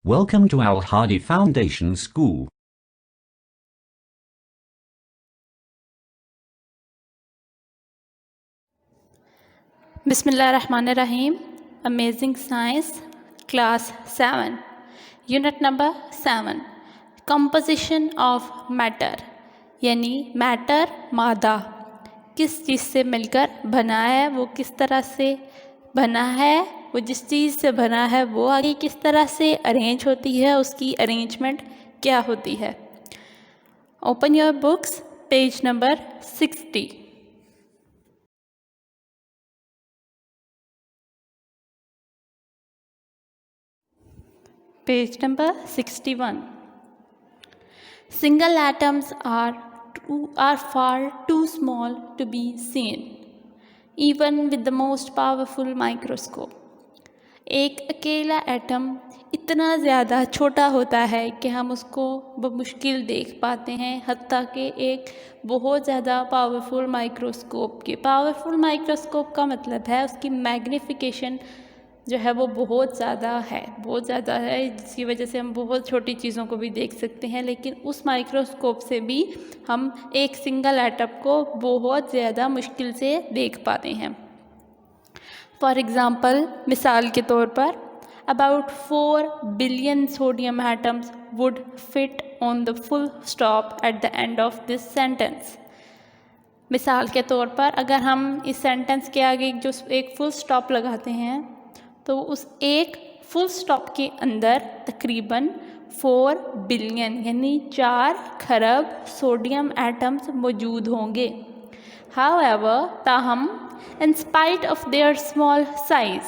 Welcome to Al Hadi Foundation School. Bismillahirrahmanirrahim. Amazing Science, Class 7, Unit number 7, Composition of Matter, यानी matter मादा किस चीज़ से मिलकर बना है, वो किस तरह से बना है, वो जिस चीज़ से बना है वो आगे किस तरह से अरेंज होती है, उसकी अरेंजमेंट क्या होती है। Open your books, page number 60। Page number 61. Single atoms are far too small to be seen, even with the most powerful microscope. एक अकेला एटम इतना ज़्यादा छोटा होता है कि हम उसको बमुश्किल देख पाते हैं, हत्ता कि एक बहुत ज़्यादा पावरफुल माइक्रोस्कोप के। पावरफुल माइक्रोस्कोप का मतलब है उसकी मैग्नीफिकेशन जो है वो बहुत ज़्यादा है, जिसकी वजह से हम बहुत छोटी चीज़ों को भी देख सकते हैं, लेकिन उस माइक्रोस्कोप से भी हम एक सिंगल एटम को बहुत ज़्यादा मुश्किल से देख पाते हैं। फॉर एग्ज़ाम्पल, मिसाल के तौर पर about 4 billion sodium atoms would fit on the full stop at the end of this sentence. मिसाल के तौर पर अगर हम इस सेंटेंस के आगे जो एक फुल स्टॉप लगाते हैं तो उस एक फुल स्टॉप के अंदर तकरीबन 4 बिलियन यानी 4 खरब सोडियम एटम्स मौजूद होंगे। हाउएवर, ताहम, in spite of their small size,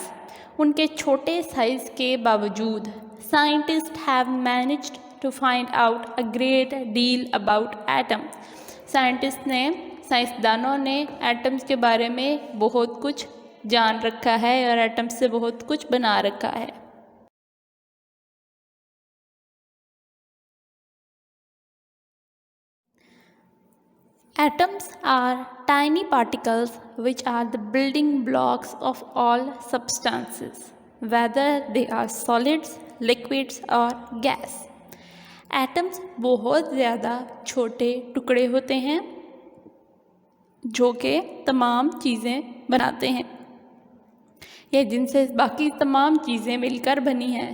उनके छोटे साइज़ के बावजूद, scientist have managed to find out a great deal about atoms. साइंसदानों ने एटम्स के बारे में बहुत कुछ जान रखा है और एटम्स से बहुत कुछ बना रखा है। Atoms are tiny particles which are the building blocks of all substances, whether they are solids, liquids or gas. Atoms बहुत ज़्यादा छोटे टुकड़े होते हैं जो कि तमाम चीज़ें बनाते हैं या जिनसे बाकी तमाम चीज़ें मिलकर बनी हैं,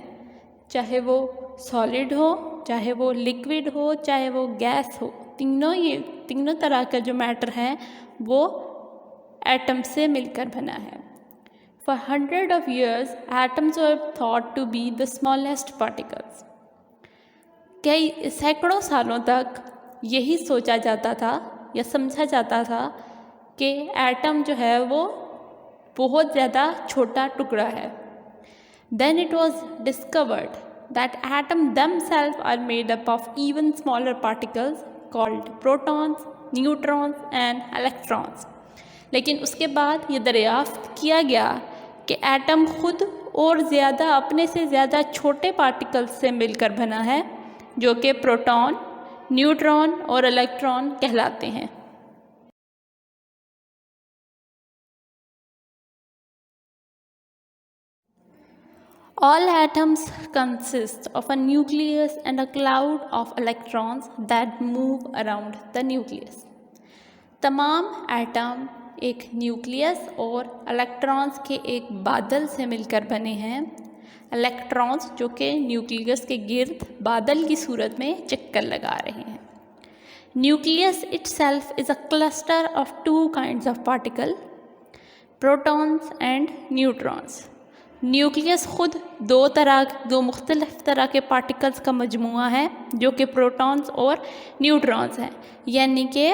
चाहे वो सॉलिड हो, चाहे वो लिक्विड हो, चाहे वो गैस हो। तीनों तरह का जो मैटर है वो एटम से मिलकर बना है। For 100 of years atoms were thought to be the smallest particles. कई सैकड़ों सालों तक यही सोचा जाता था या समझा जाता था कि एटम जो है वो बहुत ज़्यादा छोटा टुकड़ा है। Then it was discovered that atoms themselves are made up of even smaller particles called protons, neutrons and electrons. लेकिन उसके बाद ये दरियाफ्त किया गया कि एटम खुद और ज़्यादा अपने से ज़्यादा छोटे पार्टिकल्स से मिलकर बना है जो कि प्रोटॉन, न्यूट्रॉन और इलेक्ट्रॉन कहलाते हैं। All atoms consist of a nucleus and a cloud of electrons that move around the nucleus. तमाम एटम एक न्यूक्लियस और इलेक्ट्रॉन्स के एक बादल से मिलकर बने हैं। इलेक्ट्रॉन्स जो कि न्यूक्लियस के गिर्द बादल की सूरत में चक्कर लगा रहे हैं। Nucleus itself is a cluster of 2 kinds of particle, protons and neutrons. Nucleus खुद दो मुख्तलिफ तरह के पार्टिकल्स का मजमूआ है जो कि प्रोटॉन्स और न्यूट्रॉन्स हैं। यानी कि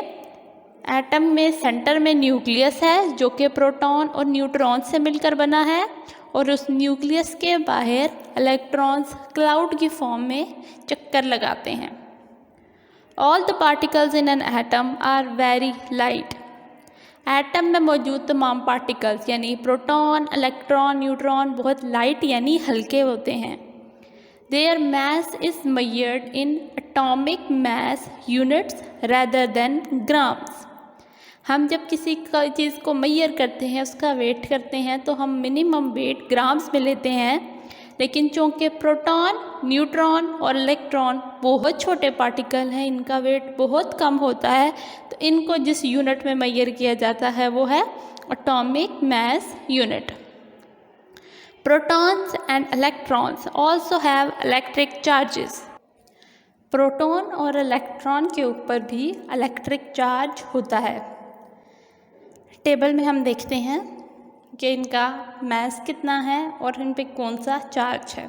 एटम में सेंटर में न्यूक्लियस है जो कि प्रोटॉन और न्यूट्रॉन्स से मिलकर बना है और उस न्यूक्लियस के बाहर इलेक्ट्रॉन्स क्लाउड की फॉर्म में चक्कर लगाते हैं। All the particles in an atom are very light. Atom में मौजूद तमाम पार्टिकल्स यानी प्रोटॉन, इलेक्ट्रॉन, न्यूट्रॉन बहुत लाइट यानी हल्के होते हैं। Their mass is measured in atomic mass units rather than grams. हम जब किसी चीज़ को मेजर करते हैं, उसका वेट करते हैं, तो हम मिनिमम वेट ग्राम्स में लेते हैं, लेकिन चूँकि प्रोटॉन, न्यूट्रॉन और इलेक्ट्रॉन बहुत छोटे पार्टिकल हैं, इनका वेट बहुत कम होता है, तो इनको जिस यूनिट में मेजर किया जाता है वो है atomic mass unit. Protons and electrons also have electric charges. Proton और इलेक्ट्रॉन के ऊपर भी इलेक्ट्रिक चार्ज होता है। टेबल में हम देखते हैं कि इनका मास कितना है और इन पे कौन सा चार्ज है।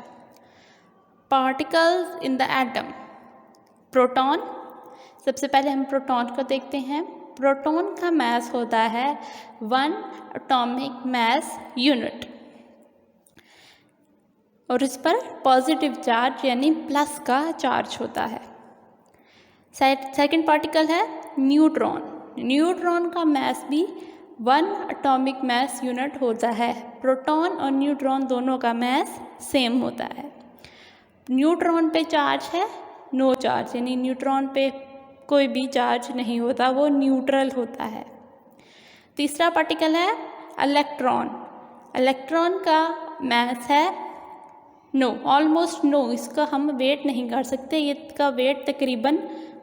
Particles in the atom. Proton, सबसे पहले हम प्रोटॉन को देखते हैं। प्रोटॉन का मास होता है 1 एटॉमिक मास यूनिट और इस पर पॉजिटिव चार्ज यानी प्लस का चार्ज होता है। सेकंड पार्टिकल है न्यूट्रॉन। न्यूट्रॉन का मास भी 1 एटॉमिक मास यूनिट होता है। प्रोटॉन और न्यूट्रॉन दोनों का मास सेम होता है। न्यूट्रॉन पे चार्ज है नो चार्ज, यानी न्यूट्रॉन पे कोई भी चार्ज नहीं होता, वो न्यूट्रल होता है। तीसरा पार्टिकल है इलेक्ट्रॉन। इलेक्ट्रॉन का मास है नो, ऑलमोस्ट नो, इसका हम वेट नहीं कर सकते, इसका वेट तकरीबन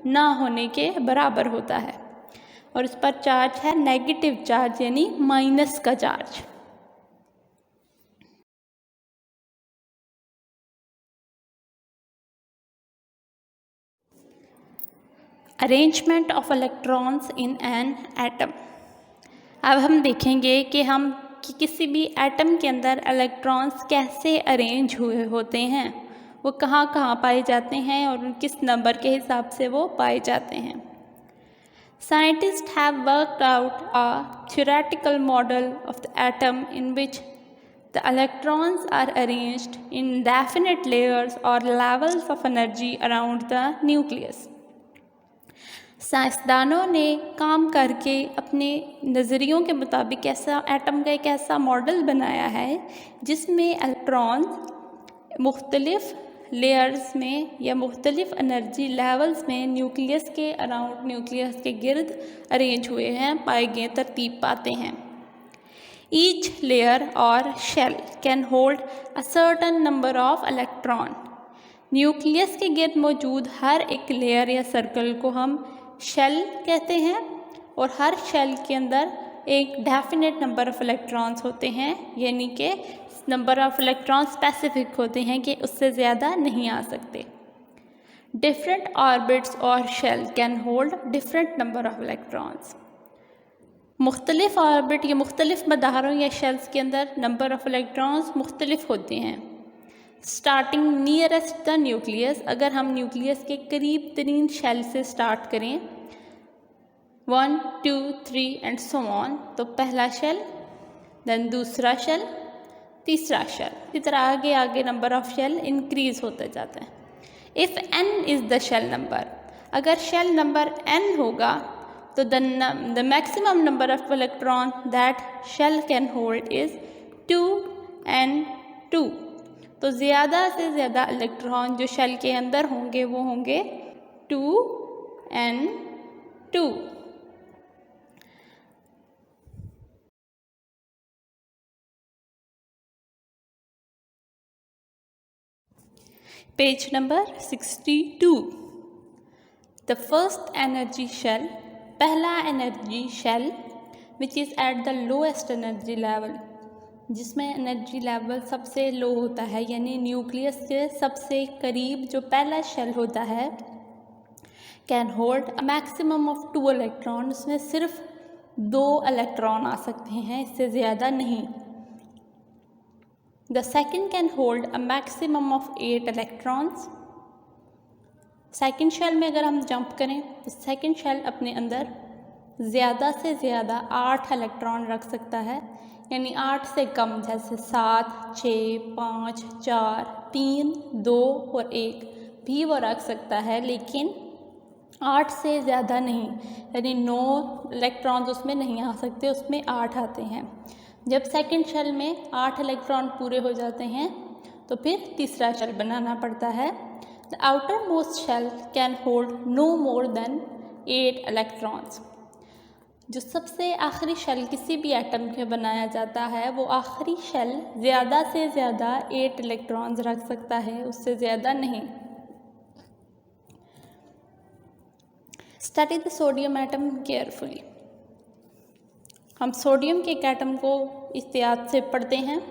ना होने के बराबर होता है और इस पर चार्ज है नेगेटिव चार्ज यानी माइनस का charge. Arrangement of electrons in an atom. अब हम देखेंगे कि किसी भी एटम के अंदर इलेक्ट्रॉन्स कैसे अरेंज हुए होते हैं, वो कहाँ कहाँ पाए जाते हैं और किस नंबर के हिसाब से वो पाए जाते हैं। Scientists have worked out a theoretical model of the atom in which the electrons are arranged in definite layers or levels of energy around the nucleus. साइंसदानों ने काम करके अपने नज़रियों के मुताबिक ऐसा एटम का एक ऐसा मॉडल बनाया है जिसमें इलेक्ट्रॉन्स मुख्तलिफ लेयर्स में या मुख्तलिफ एनर्जी लेवल्स में न्यूक्लियस के अराउंड, न्यूक्लियस के गिर्द अरेंज हुए हैं, पाए गए, तरतीब पाते हैं। ईच लेयर और shell can hold a certain number of electron. Nucleus के गिर्द मौजूद हर एक लेयर या सर्कल को हम शेल कहते हैं और हर शेल के अंदर एक डेफिनेट नंबर ऑफ इलेक्ट्रॉन्स होते हैं, यानी कि नंबर ऑफ इलेक्ट्रॉन्स स्पेसिफिक होते हैं कि उससे ज़्यादा नहीं आ सकते। डिफरेंट ऑर्बिट्स और shell can hold different number of electrons. मुख्तलिफ ऑर्बिट या मुख्तलिफ मदारों या शेल्स के अंदर नंबर ऑफ इलेक्ट्रॉन्स मुख्तलिफ होते हैं। स्टार्टिंग नियरेस्ट द न्यूक्लियस, अगर हम न्यूक्लियस के करीब तरीन शेल से स्टार्ट करें 1 2 3 एंड सो ऑन, तो पहला शेल, देन दूसरा शेल, तीसरा शेल, इसी तरह आगे आगे नंबर ऑफ शेल इंक्रीज होते जाते हैं। If n is the shell number, अगर शेल नंबर n होगा तो the maximum number of electron that shell can hold is 2n2, तो ज़्यादा से ज़्यादा इलेक्ट्रॉन जो शेल के अंदर होंगे वो होंगे 2n2। Page number 62। The first energy shell, पहला energy shell which is at the lowest energy level, जिसमें एनर्जी लेवल सबसे लो होता है, यानी न्यूक्लियस के सबसे करीब जो पहला शेल होता है, can hold a maximum of 2 electron, उसमें सिर्फ 2 इलेक्ट्रॉन आ सकते हैं, इससे ज़्यादा नहीं। The second can hold a maximum of 8 electrons. Second shell में अगर हम जंप करें तो सेकेंड शेल अपने अंदर ज़्यादा से ज़्यादा 8 इलेक्ट्रॉन रख सकता है, यानी 8 से कम, जैसे 7 6 5 4 3 2 और 1 भी वो रख सकता है, लेकिन 8 से ज़्यादा नहीं, यानी 9 इलेक्ट्रॉन्स उसमें नहीं आ सकते, उसमें 8 आते हैं। जब सेकंड शेल में 8 इलेक्ट्रॉन पूरे हो जाते हैं तो फिर तीसरा शेल बनाना पड़ता है। The outermost shell can hold no more than 8 electrons. जो सबसे आखिरी शेल किसी भी एटम के बनाया जाता है वो आखिरी शेल ज़्यादा से ज़्यादा 8 इलेक्ट्रॉन्स रख सकता है, उससे ज़्यादा नहीं। Study the sodium atom carefully. हम सोडियम के एक एटम को इहतियात से पढ़ते हैं।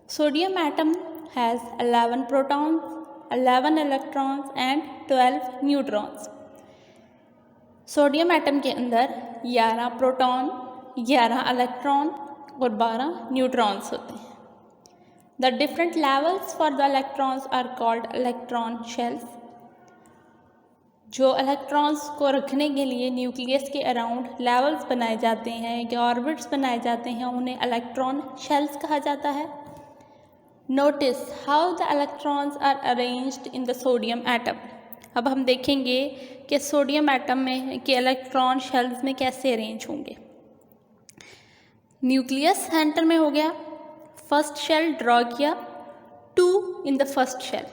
Sodium atom has 11 protons, 11 electrons and 12 neutrons. Sodium atom के अंदर 11 प्रोटॉन, 11 इलेक्ट्रॉन और 12 न्यूट्रॉन्स होते हैं। The different levels for the electrons are called electron shells. जो इलेक्ट्रॉन्स को रखने के लिए न्यूक्लियस के अराउंड लेवल्स बनाए जाते हैं या ऑर्बिट्स बनाए जाते हैं, उन्हें इलेक्ट्रॉन शेल्स कहा जाता है। Notice how the electrons are arranged in the sodium atom. अब हम देखेंगे कि सोडियम एटम में के इलेक्ट्रॉन शेल्स में कैसे अरेंज होंगे। न्यूक्लियस सेंटर में हो गया, फर्स्ट शेल ड्रॉ किया, 2 in the first shell,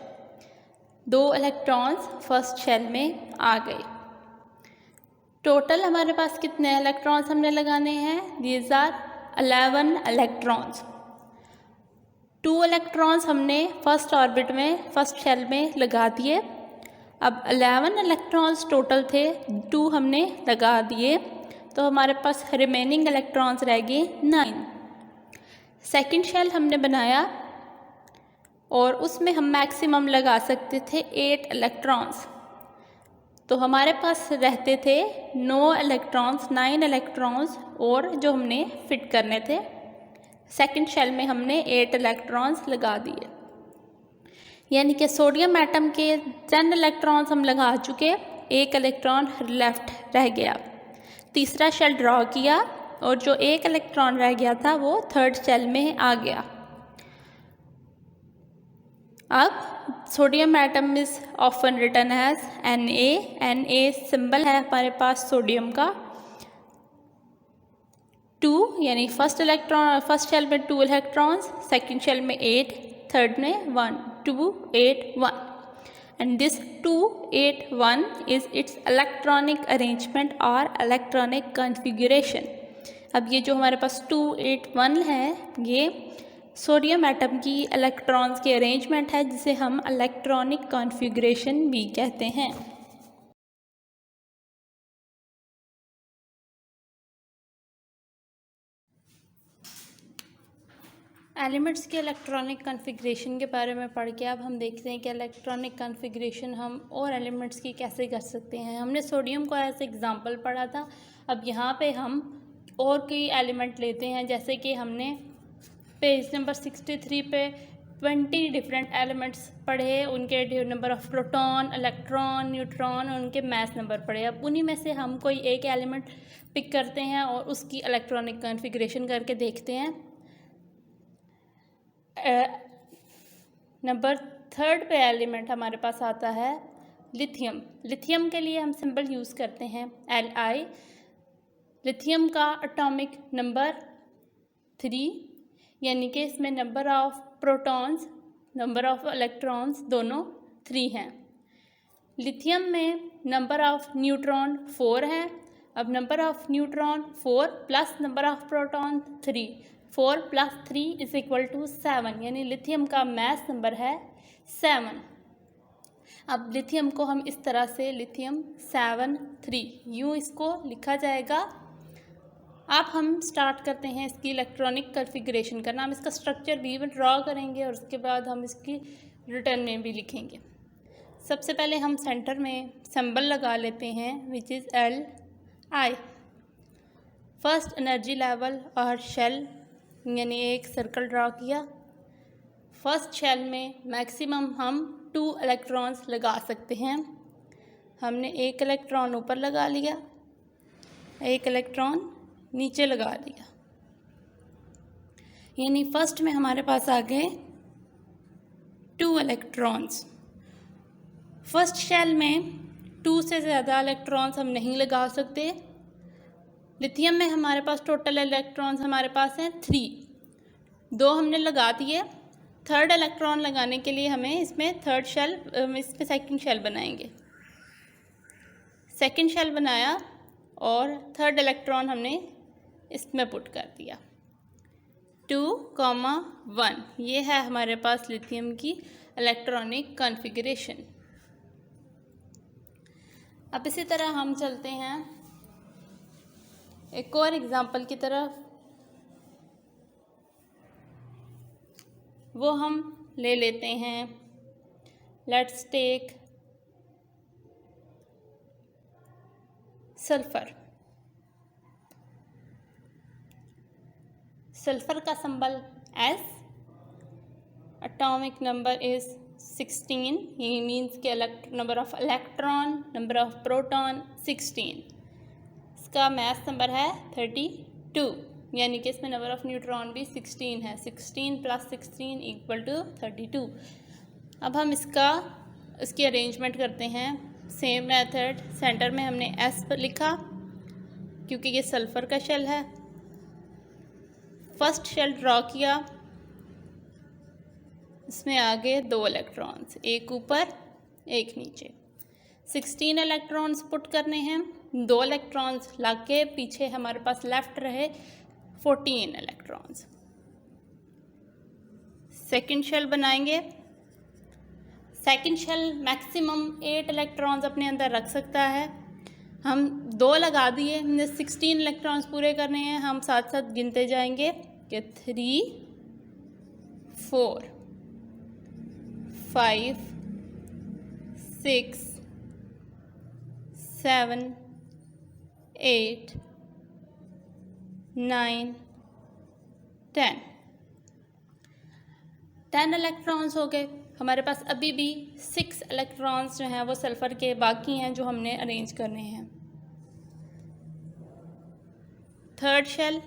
2 electrons first shell में आ गए। टोटल हमारे पास कितने इलेक्ट्रॉन्स हमने लगाने हैं? These are 11 electrons. 2 इलेक्ट्रॉन्स हमने फर्स्ट ऑर्बिट में फर्स्ट शेल में लगा दिए। अब 11 इलेक्ट्रॉन्स टोटल थे, 2 हमने लगा दिए, तो हमारे पास रिमेनिंग इलेक्ट्रॉन्स रह गए 9। सेकंड शेल हमने बनाया और उसमें हम मैक्सिमम लगा सकते थे 8 इलेक्ट्रॉन्स, तो हमारे पास रहते थे 9 इलेक्ट्रॉन्स, 9 इलेक्ट्रॉन्स और जो हमने फिट करने थे। सेकंड शेल में हमने 8 इलेक्ट्रॉन्स लगा दिए, यानी कि सोडियम एटम के 10 इलेक्ट्रॉन्स हम लगा चुके, 1 इलेक्ट्रॉन लेफ्ट रह गया। तीसरा शेल ड्रॉ किया और जो 1 इलेक्ट्रॉन रह गया था वो थर्ड शेल में आ गया। अब sodium atom is often written as Na symbol है हमारे पास सोडियम का। 2 यानी फर्स्ट शेल में 2 इलेक्ट्रॉन्स, सेकंड शेल में 8, थर्ड में 1, 2, 8, 1, and this 2, 8, 1 is its electronic arrangement or electronic configuration। अब ये जो हमारे पास 2, 8, 1 है, ये सोडियम एटम की इलेक्ट्रॉन्स की अरेंजमेंट है, जिसे हम इलेक्ट्रॉनिक कॉन्फ़िगरेशन भी कहते हैं। एलिमेंट्स के इलेक्ट्रॉनिक कॉन्फ़िगरेशन के बारे में पढ़ के अब हम देखते हैं कि इलेक्ट्रॉनिक कॉन्फ़िगरेशन हम और एलिमेंट्स की कैसे कर सकते हैं। हमने सोडियम को एज एग्जांपल पढ़ा था, अब यहाँ पे हम और कई एलिमेंट लेते हैं, जैसे कि हमने पेज नंबर 63 पे 20 डिफरेंट एलिमेंट्स पढ़े, उनके number of proton, electron, neutron और उनके मास नंबर पढ़े। अब उन्हीं में से हम कोई एक एलिमेंट पिक करते हैं और उसकी इलेक्ट्रॉनिक कॉन्फ़िगरेशन करके देखते हैं। नंबर 3 पे एलिमेंट हमारे पास आता है लिथियम। लिथियम के लिए हम सिंबल यूज़ करते हैं Li। लिथियम का एटॉमिक नंबर 3, यानी कि इसमें number of protons, number of electrons दोनों 3 हैं। लिथियम में नंबर ऑफ़ न्यूट्रॉन 4 है। अब number of neutron 4 plus number of proton 3, 4 + 3 = 7, यानी लिथियम का मास नंबर है 7। अब लिथियम को हम इस तरह से लिथियम 7, 3 यूँ इसको लिखा जाएगा। अब हम स्टार्ट करते हैं इसकी इलेक्ट्रॉनिक कॉन्फ़िगरेशन करना। हम इसका स्ट्रक्चर भी ड्रॉ करेंगे और उसके बाद हम इसकी रिटर्न में भी लिखेंगे। सबसे पहले हम सेंटर में सिंबल लगा लेते हैं which is Li। First energy level और शेल, यानी एक सर्कल ड्रॉ किया। फर्स्ट शेल में मैक्सिमम हम 2 इलेक्ट्रॉन्स लगा सकते हैं। हमने 1 इलेक्ट्रॉन ऊपर लगा लिया, 1 इलेक्ट्रॉन नीचे लगा दिया, यानी फर्स्ट में हमारे पास आ गए 2 इलेक्ट्रॉन्स। फर्स्ट शेल में 2 से ज़्यादा इलेक्ट्रॉन्स हम नहीं लगा सकते। लिथियम में हमारे पास टोटल इलेक्ट्रॉन्स हमारे पास हैं 3, 2 हमने लगा दिए। थर्ड इलेक्ट्रॉन लगाने के लिए हमें इसमें सेकंड शेल बनाएंगे। सेकंड शेल बनाया और थर्ड इलेक्ट्रॉन हमने इसमें पुट कर दिया। 2,1 ये है हमारे पास लिथियम की इलेक्ट्रॉनिक कॉन्फ़िगरेशन। अब इसी तरह हम चलते हैं एक और एग्जांपल की तरफ। वो हम ले लेते हैं, लेट्स टेक सल्फर। सल्फर का symbol S, atomic number is 16, ये मीन्स के number of electron, number of proton 16। इसका मास नंबर है 32, यानी कि इसमें नंबर ऑफ न्यूट्रॉन भी 16 है। 16 + 16 = 32। अब हम इसकी अरेंजमेंट करते हैं सेम मेथड। सेंटर में हमने S पर लिखा क्योंकि ये सल्फ़र का शेल है। फर्स्ट शेल ड्रॉ किया, इसमें आगे 2 इलेक्ट्रॉन्स, एक ऊपर एक नीचे। 16 इलेक्ट्रॉन्स पुट करने हैं, 2 इलेक्ट्रॉन्स लाके पीछे हमारे पास लेफ्ट रहे 14 इलेक्ट्रॉन्स। सेकंड शेल बनाएंगे। सेकंड शेल मैक्सिमम 8 इलेक्ट्रॉन्स अपने अंदर रख सकता है। हम 2 लगा दिए, हमने 16 इलेक्ट्रॉन्स पूरे करने हैं। हम साथ साथ गिनते जाएंगे कि 3, 4, 5, 6, 7, 8, 9, 10 इलेक्ट्रॉन्स हो गए। हमारे पास अभी भी 6 इलेक्ट्रॉन्स जो हैं वो सल्फ़र के बाकी हैं जो हमने अरेंज करने हैं। Third shell.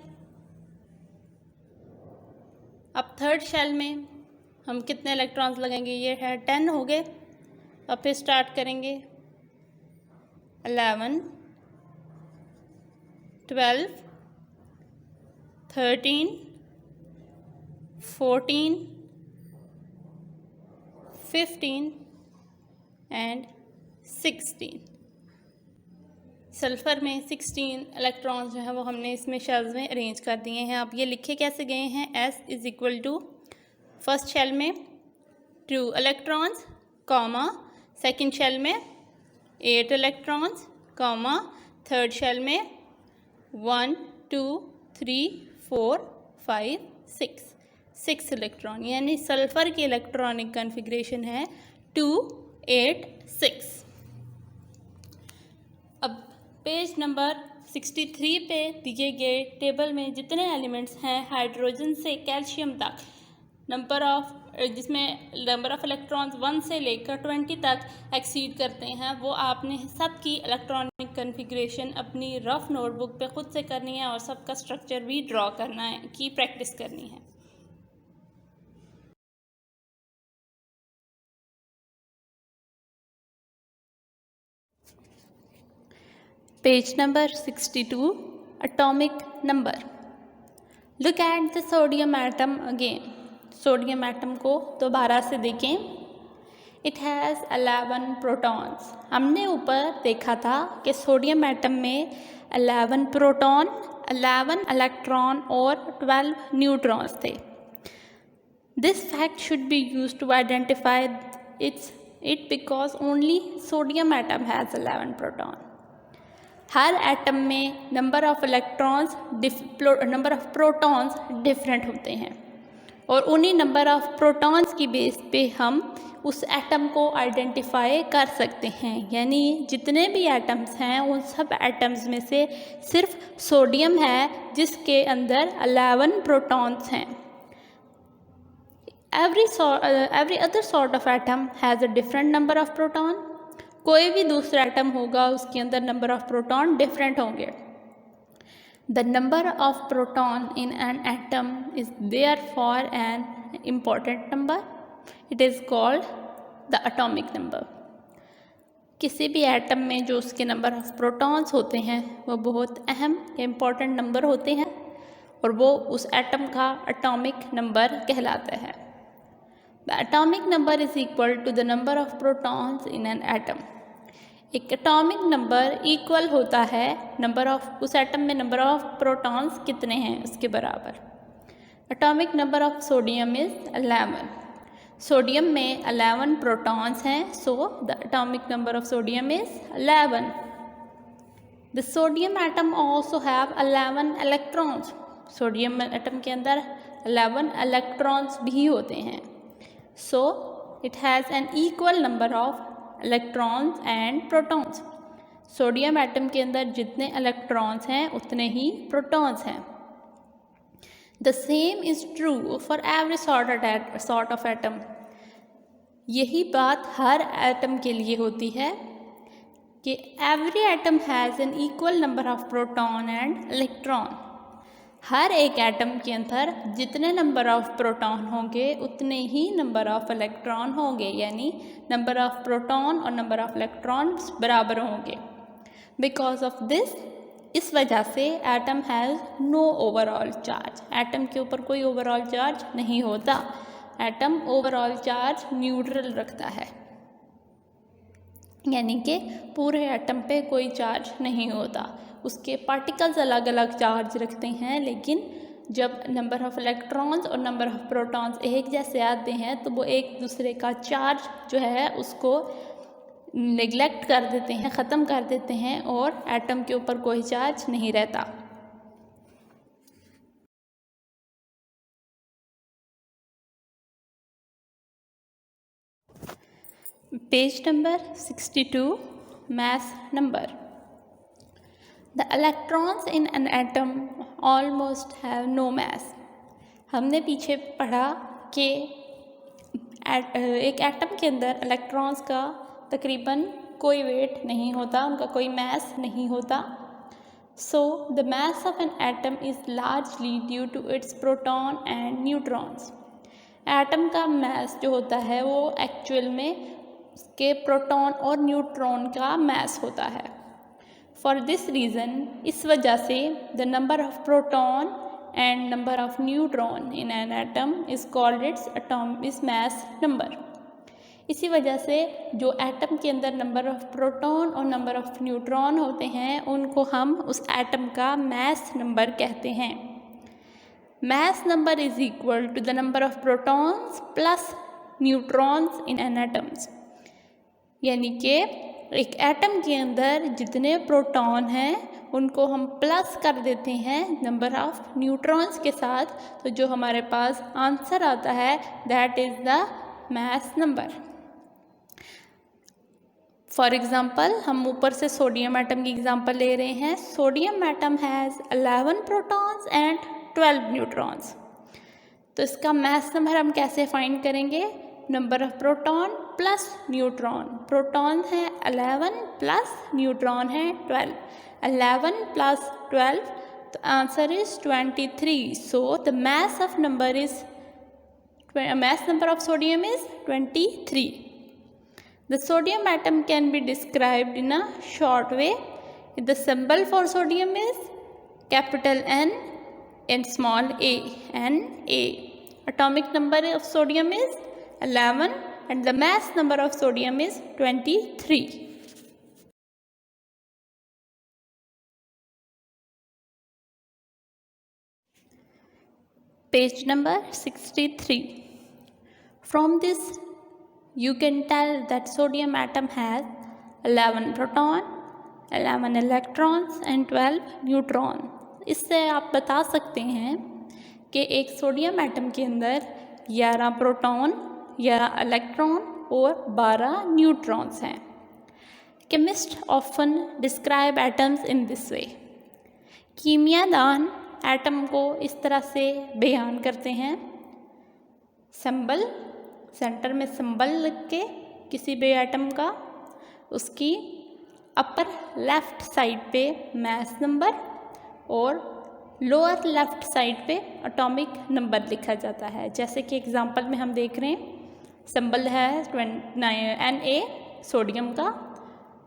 अब थर्ड शेल में हम कितने इलेक्ट्रॉन्स लगाएंगे? ये है 10 हो गए। अब फिर स्टार्ट करेंगे 11, 12, 13, 14, 15 एंड 16। सल्फ़र में 16 इलेक्ट्रॉन्स जो हैं वो हमने इसमें शेल्स में अरेंज कर दिए हैं। अब ये लिखे कैसे गए हैं? S = फर्स्ट शेल में 2 इलेक्ट्रॉन्स, कॉमा सेकंड शेल में 8 इलेक्ट्रॉन्स, कॉमा थर्ड शेल में 1, 2, 3, 4, 5, 6 इलेक्ट्रॉन, यानी सल्फ़र की इलेक्ट्रॉनिक कॉन्फ़िगरेशन है 2, 8, 6। अब पेज नंबर 63 पे दिए गए टेबल में जितने एलिमेंट्स हैं हाइड्रोजन से कैल्शियम तक, जिसमें नंबर ऑफ इलेक्ट्रॉन्स 1 से लेकर 20 तक एक्सीड करते हैं, वो आपने सबकी इलेक्ट्रॉनिक कॉन्फ़िगरेशन अपनी रफ नोटबुक पे खुद से करनी है और सबका स्ट्रक्चर भी ड्रॉ करना है, की प्रैक्टिस करनी है। Page number 62, atomic number. Look at the sodium atom again. Sodium atom को दोबारा से देखें। It has 11 protons. हमने ऊपर देखा था कि सोडियम एटम में 11 प्रोटॉन, 11 इलेक्ट्रॉन और 12 न्यूट्रॉन्स थे। This fact should be used to identify it because only sodium atom has 11 proton. हर एटम में नंबर ऑफ प्रोटॉन्स डिफरेंट होते हैं और उन्हीं नंबर ऑफ प्रोटॉन्स की बेस पे हम उस एटम को आइडेंटिफाई कर सकते हैं। यानी जितने भी एटम्स हैं उन सब एटम्स में से सिर्फ सोडियम है जिसके अंदर 11 प्रोटॉन्स हैं। Every other sort of atom has a different number of proton. कोई भी दूसरा एटम होगा उसके अंदर नंबर ऑफ प्रोटॉन डिफरेंट होंगे। The number of proton in an atom is therefore an important number. It is called the atomic number. किसी भी atom में जो उसके नंबर ऑफ प्रोटॉन्स होते हैं वो बहुत अहम इम्पॉर्टेंट नंबर होते हैं और वो उस एटम का एटॉमिक नंबर कहलाता है। The atomic number is equal to the number of protons in an atom. एक एटॉमिक नंबर इक्वल होता है नंबर ऑफ, उस एटम में नंबर ऑफ प्रोटॉन्स कितने हैं उसके बराबर। Atomic number of sodium is 11। Sodium में 11 प्रोटॉन्स हैं, so the atomic number of sodium is 11। The sodium atom also have 11 electrons. Sodium atom के अंदर 11 इलेक्ट्रॉन्स भी होते हैं, so it has an equal number of electrons and protons. Sodium atom के अंदर जितने इलेक्ट्रॉन्स हैं उतने ही प्रोटॉन्स हैं। The same is true for every sort of atom. यही बात हर एटम के लिए होती है कि every atom has an equal number of proton and electron. हर एक एटम के अंदर जितने नंबर ऑफ प्रोटॉन होंगे उतने ही नंबर ऑफ इलेक्ट्रॉन होंगे, यानी नंबर ऑफ प्रोटॉन और नंबर ऑफ इलेक्ट्रॉन्स बराबर होंगे। बिकॉज ऑफ दिस, इस वजह से atom has no overall charge. Atom के ऊपर कोई ओवरऑल चार्ज नहीं होता। एटम ओवरऑल चार्ज न्यूट्रल रखता है, यानी कि पूरे एटम पे कोई चार्ज नहीं होता। उसके पार्टिकल्स अलग अलग चार्ज रखते हैं, लेकिन जब नंबर ऑफ इलेक्ट्रॉन्स और नंबर ऑफ प्रोटॉन्स एक जैसे आते हैं तो वो एक दूसरे का चार्ज जो है उसको नेग्लेक्ट कर देते हैं, ख़त्म कर देते हैं, और एटम के ऊपर कोई चार्ज नहीं रहता। Page number 62, mass number. The electrons in an atom almost have no mass. हमने पीछे पढ़ा कि एक एटम के अंदर इलेक्ट्रॉन्स का तकरीबन कोई वेट नहीं होता, उनका कोई मैस नहीं होता। So the mass of an atom is largely due to its proton and neutrons. Atom का मैस जो होता है वो एक्चुअल में उसके प्रोटॉन और न्यूट्रॉन का मैस होता है। फॉर दिस रीज़न, इस वजह से the number of proton and number of neutron in an atom is called its mass number. इसी वजह से जो एटम के अंदर नंबर ऑफ प्रोटॉन और नंबर ऑफ न्यूट्रॉन होते हैं उनको हम उस एटम का मैस नंबर कहते हैं। Mass number is equal to the number of protons plus neutrons in an atoms. यानी कि एक एटम के अंदर जितने प्रोटॉन हैं उनको हम प्लस कर देते हैं नंबर ऑफ न्यूट्रॉन्स के साथ, तो जो हमारे पास आंसर आता है that is the mass number. For example, हम ऊपर से सोडियम एटम की एग्ज़ाम्पल ले रहे हैं। Sodium atom has 11 protons and 12 neutrons. तो इसका मैस नंबर हम कैसे फाइंड करेंगे? Number of proton plus neutron. Proton है 11 प्लस न्यूट्रॉन है 12। 11 plus 12, the answer is 23. So the mass number of sodium is 23. The sodium atom can be described in a short way. The symbol for sodium is capital N and small a, Na. Atomic number of sodium is 11 and the mass number of sodium is 23. Page number 63. From this you can tell that sodium atom has 11 proton, 11 electrons and 12 neutron. इससे आप बता सकते हैं कि एक sodium atom के अंदर 11 proton, 11 electron और 12 न्यूट्रॉन्स हैं। Chemist often describe atoms in this way. कीमियादान एटम को इस तरह से बयान करते हैं। सिंबल, सेंटर में सिंबल लिख के किसी भी एटम का, उसकी अपर लेफ्ट साइड पे मैस नंबर और लोअर लेफ्ट साइड पे एटॉमिक नंबर लिखा जाता है। जैसे कि एग्जांपल में हम देख रहे हैं, सिंबल है Na सोडियम का,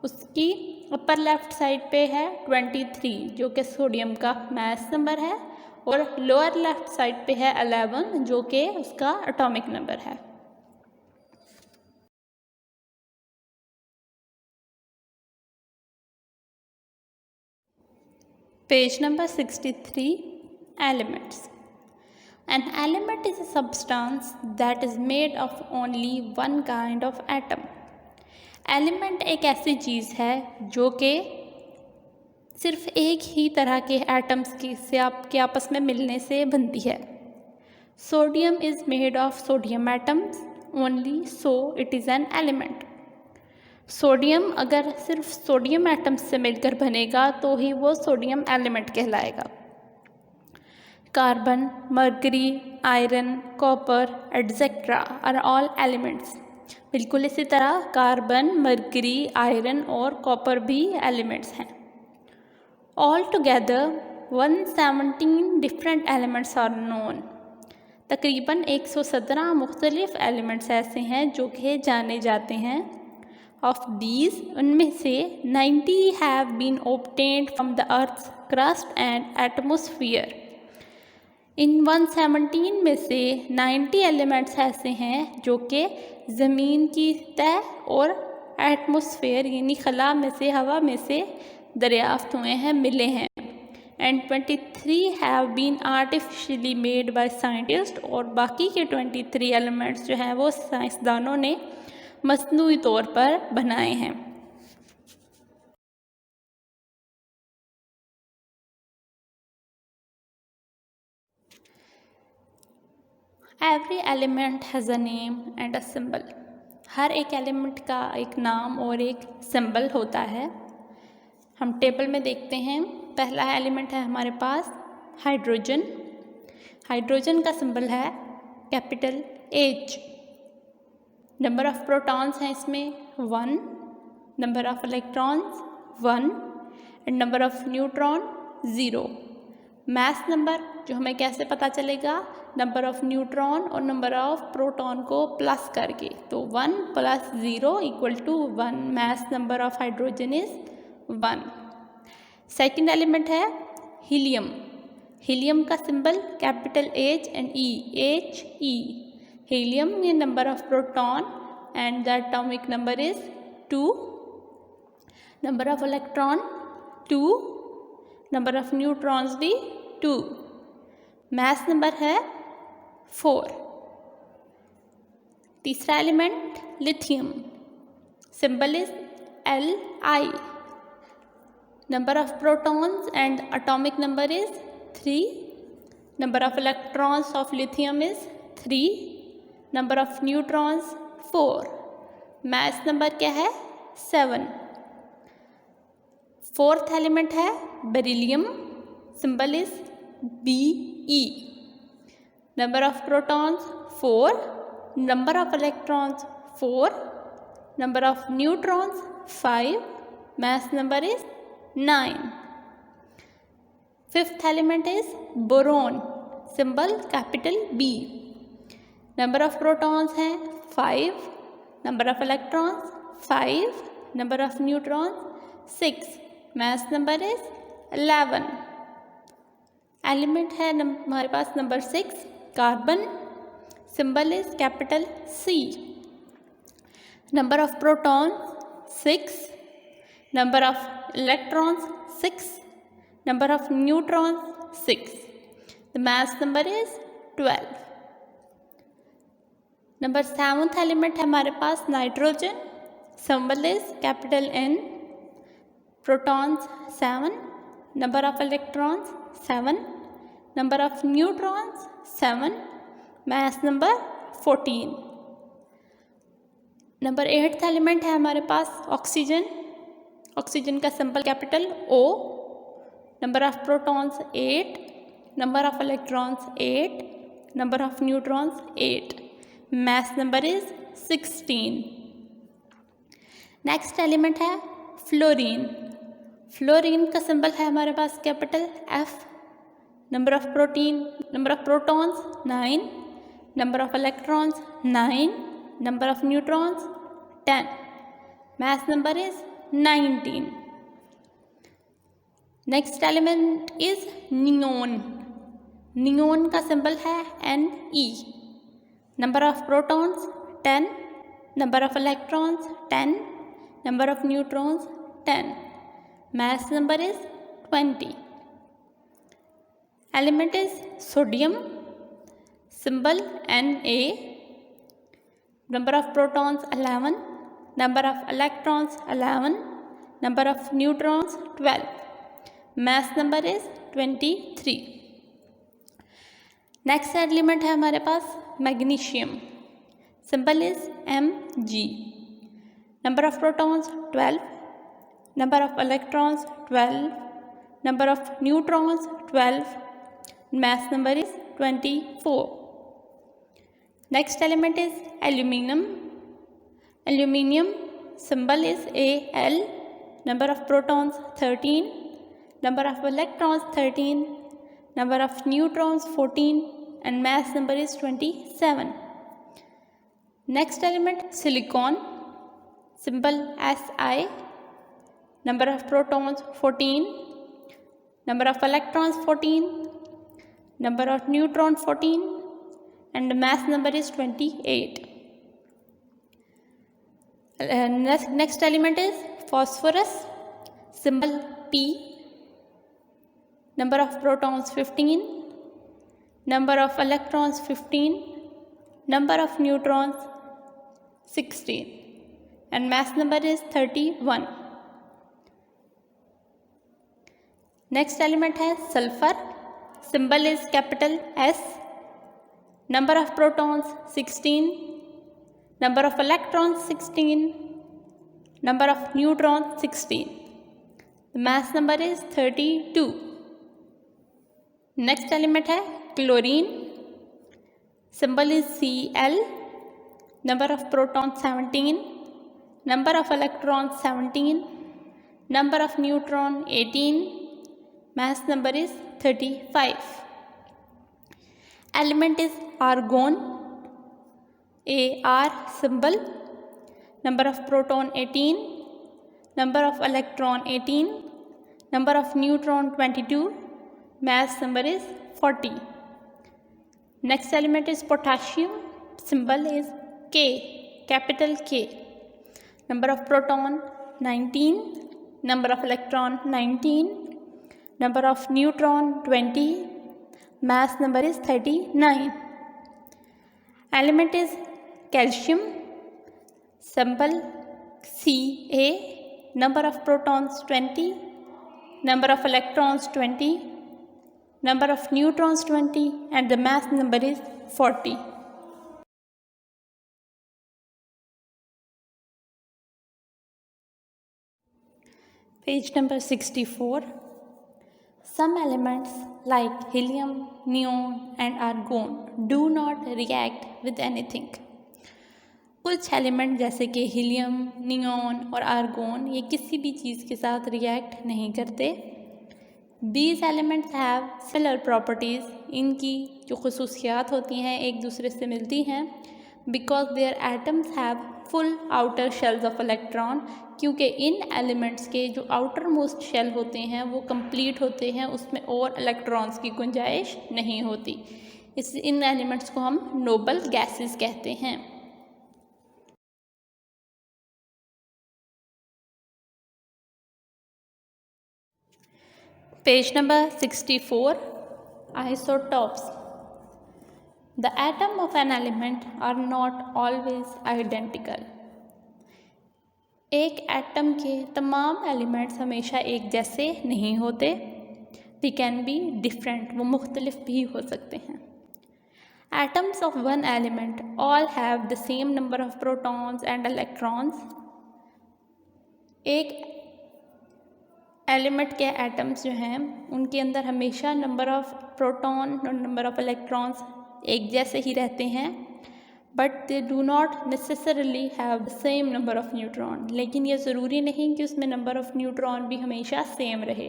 उसकी अपर लेफ्ट साइड पे है 23 जो कि सोडियम का मैस नंबर है, और लोअर लेफ्ट साइड पे है 11 जो कि उसका एटॉमिक नंबर है। Page number 63, elements. An element is a substance that is made of only one kind of atom. Element एक ऐसी चीज़ है जो कि सिर्फ एक ही तरह के एटम्स से आपके आपस में मिलने से बनती है. Sodium is made of sodium atoms only, so it is an element. Sodium अगर सिर्फ सोडियम एटम्स से मिलकर बनेगा तो ही वो सोडियम एलिमेंट कहलाएगा. Carbon, mercury, iron, copper etcetera are all elements. बिल्कुल इसी तरह कार्बन, मर्करी, आयरन और कॉपर भी एलिमेंट्स हैं. All together 117 different elements are known. तकरीबन 117 मुख्तलिफ एलिमेंट्स ऐसे हैं जो कि जाने जाते हैं. ऑफ दीज उनमें से 90 have been obtained from the earth's crust and atmosphere. इन 117 में से 90 एलिमेंट्स ऐसे हैं जो कि ज़मीन की सतह और एटमोसफेयर यानी खला में से, हवा में से दरियाफ्त हुए हैं, मिले हैं. And 23 have been artificially made by scientist. और बाकी के 23 एलिमेंट्स जो हैं वो साइंसदानों ने मसनूई तौर पर बनाए हैं. Every element has a name and a symbol. हर एक एलिमेंट का एक नाम और एक सिंबल होता है. हम टेबल में देखते हैं. पहला एलिमेंट है हमारे पास हाइड्रोजन. हाइड्रोजन का सिंबल है capital H. Number of protons हैं इसमें 1, number of electrons 1 and number of neutron 0. Mass number जो हमें कैसे पता चलेगा, नंबर ऑफ न्यूट्रॉन और नंबर ऑफ प्रोटॉन को प्लस करके. तो 1 + 0 = 1. Mass number of hydrogen is 1. Second element है हीलियम. हीलियम का symbol capital H and He. Helium में number of proton and the atomic number is 2. Number of electron 2. Number of neutrons भी 2. Mass number है 4. तीसरा element lithium. Symbol is Li. Number of protons and atomic number is 3. Number of electrons of lithium is 3. Number of neutrons 4. Mass number क्या है 7. Fourth element है beryllium. Symbol is Be. Number of protons 4. Number of electrons 4. Number of neutrons 5. Mass number is 9. Fifth element is boron. Symbol capital B. Number of protons हैं 5. Number of electrons 5. Number of neutrons 6. Mass number is 11. Element है हमारे पास number 6 carbon. Symbol is capital C. Number of protons 6. Number of electrons 6. Number of neutrons 6. The mass number is 12. Number 7th element है हमारे पास nitrogen. Symbol is capital N. Protons 7. Number of electrons 7. Number of neutrons 7. Mass number 14. Number 8th element है हमारे पास oxygen. Oxygen का symbol capital O. Number of protons 8. Number of electrons 8. Number of neutrons 8. Mass number is 16. Next element है fluorine. Fluorine का symbol है हमारे पास capital F. Number of protons 9. Number of electrons 9. Number of neutrons 10. Mass number is 19. Next element is neon. Neon का symbol है Ne. Number of protons 10. Number of electrons 10. Number of neutrons 10. Mass number is 20. Element is sodium, symbol Na. Number of protons 11, number of electrons 11, number of neutrons 12, mass number is 23. Next element है हमारे पास magnesium, symbol is Mg. Number of protons 12, number of electrons 12, number of neutrons 12, mass number is 24. Next element is aluminum. Aluminium symbol is Al. Number of protons 13, number of electrons 13, number of neutrons 14, and mass number is 27. Next element silicon, symbol Si. Number of protons 14, number of electrons 14, number of neutrons 14, and the mass number is 28. Next element is phosphorus, symbol P. Number of protons 15, number of electrons 15, number of neutrons 16, and mass number is 31. Next element है sulfur, symbol is capital S. Number of protons 16, number of electrons 16, number of neutrons 16. The mass number is 32. Next element है chlorine, symbol is Cl. Number of protons 17, number of electrons 17, number of neutron 18, mass number is 35. Element is argon, Ar symbol. Number of proton 18, number of electron 18, number of neutron 22, mass number is 40. Next element is potassium, symbol is K, capital K. Number of proton 19, number of electron 19, number of neutron 20, mass number is 39. Element is calcium, symbol Ca. Number of protons 20, number of electrons 20, number of neutrons 20, and the mass number is 40. Page number 64. Some elements like helium, neon, and argon do not react with anything. कुछ element जैसे कि helium, neon और argon ये किसी भी चीज़ के साथ react नहीं करते. These elements have similar properties. इनकी जो खसूसियात होती हैं एक दूसरे से मिलती हैं. Because their atoms have full outer shells of electron. क्योंकि इन एलिमेंट्स के जो आउटर मोस्ट शेल होते हैं वो कंप्लीट होते हैं, उसमें और इलेक्ट्रॉन्स की गुंजाइश नहीं होती. इन एलिमेंट्स को हम नोबल गैसेस कहते हैं. Page number 64. Isotopes. The atom of an element are not always identical. एक एटम के तमाम एलिमेंट्स हमेशा एक जैसे नहीं होते. They can be different, वो मुख्तलिफ भी हो सकते हैं. Atoms of one element all have the same number of protons and electrons. एक एलिमेंट के एटम्स जो हैं उनके अंदर हमेशा नंबर ऑफ प्रोटॉन और नंबर ऑफ इलेक्ट्रॉन्स एक जैसे ही रहते हैं. But they do not necessarily have the same number of neutron. लेकिन ये ज़रूरी नहीं कि उसमें नंबर ऑफ न्यूट्रॉन भी हमेशा सेम रहे.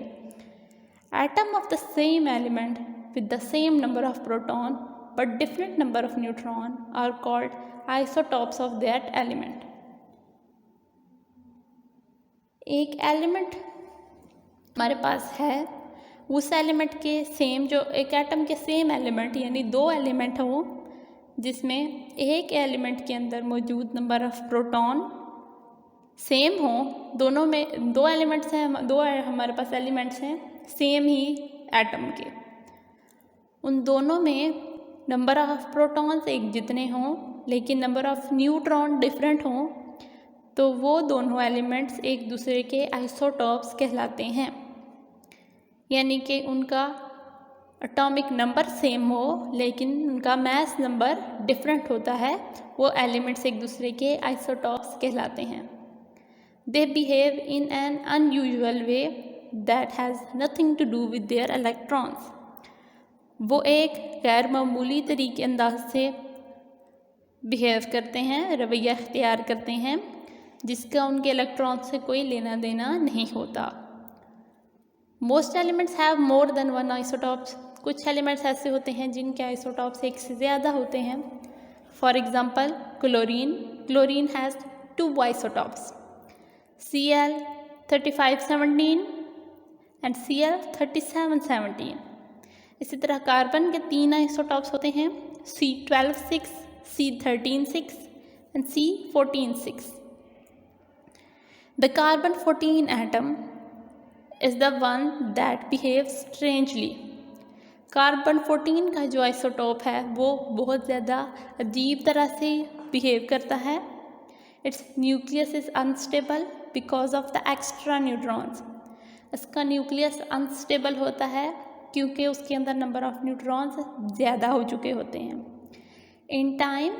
Atom of the same element with the same number of proton but different number of neutron are called isotopes of that element. एक एलिमेंट हमारे पास है, उस एलिमेंट के सेम जो एक एटम के सेम एलिमेंट यानी दो एलिमेंट हो जिसमें एक एलिमेंट के अंदर मौजूद नंबर ऑफ प्रोटॉन सेम हो. दोनों में दो एलिमेंट्स हैं, दो हमारे पास एलिमेंट्स हैं सेम ही एटम के. उन दोनों में नंबर ऑफ प्रोटॉन्स एक जितने हों लेकिन नंबर ऑफ न्यूट्रॉन डिफरेंट हों तो वो दोनों एलिमेंट्स एक दूसरे के आइसोटॉप्स कहलाते हैं। यानी कि उनका एटॉमिक नंबर सेम हो लेकिन उनका मास नंबर डिफरेंट होता है, वो एलिमेंट्स एक दूसरे के आइसोटॉप्स कहलाते हैं। They behave in an unusual way that has nothing to do with their electrons. वो एक गैर मामूली तरीके अंदाज से बिहेव करते हैं, रवैया इख्तियार करते हैं जिसका उनके इलेक्ट्रॉन से कोई लेना देना नहीं होता। Most elements have more than one isotopes. कुछ एलिमेंट्स ऐसे होते हैं जिनके आइसोटॉप्स एक से ज़्यादा होते हैं। For example chlorine. Chlorine has 2 isotopes, Cl3517 and Cl3717। इसी तरह कार्बन के 3 आइसोटॉप्स होते हैं, C12-6, C13-6 and C14-6। The carbon-14 atom is the one that behaves strangely। कार्बन-14 का जो आइसोटॉप है वो बहुत ज़्यादा अजीब तरह से बिहेव करता है। It's nucleus is unstable because of the extra neutrons. इसका न्यूक्लियस अनस्टेबल होता है क्योंकि उसके अंदर नंबर ऑफ न्यूट्रॉन्स ज़्यादा हो चुके होते हैं। In time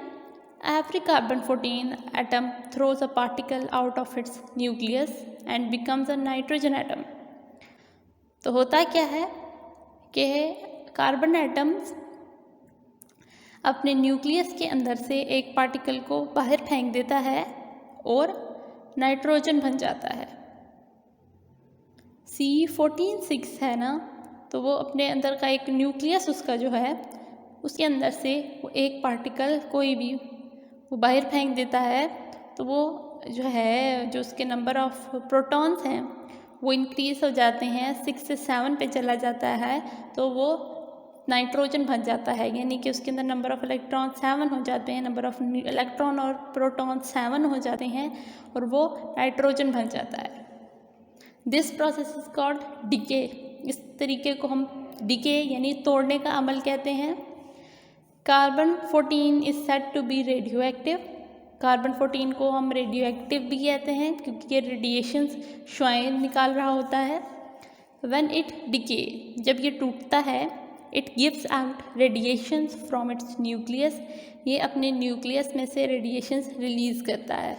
every carbon-14 atom throws a particle out of its nucleus and becomes a nitrogen atom। तो होता क्या है कि कार्बन एटम्स अपने न्यूक्लियस के अंदर से एक पार्टिकल को बाहर फेंक देता है और नाइट्रोजन बन जाता है। C14-6 है ना, तो वो अपने अंदर का एक न्यूक्लियस उसका जो है उसके अंदर से वो एक पार्टिकल कोई भी वो बाहर फेंक देता है, तो वो जो है जो उसके नंबर ऑफ प्रोटॉन्स हैं वो इंक्रीज़ हो जाते हैं, 6 से 7 पे चला जाता है, तो वो नाइट्रोजन बन जाता है। यानी कि उसके अंदर नंबर ऑफ इलेक्ट्रॉन 7 हो जाते हैं, नंबर ऑफ इलेक्ट्रॉन और प्रोटॉन 7 हो जाते हैं और वो नाइट्रोजन बन जाता है। This process is called decay. इस तरीके को हम डिके यानी तोड़ने का अमल कहते हैं। Carbon fourteen is said to be radioactive. Carbon fourteen को हम रेडियो एक्टिव भी कहते हैं क्योंकि ये रेडिएशंस शुआएं निकाल रहा होता है। व्हेन इट डिके, जब ये टूटता है, it gives out radiations from its nucleus. ये अपने न्यूक्लियस में से रेडिएशंस रिलीज़ करता है।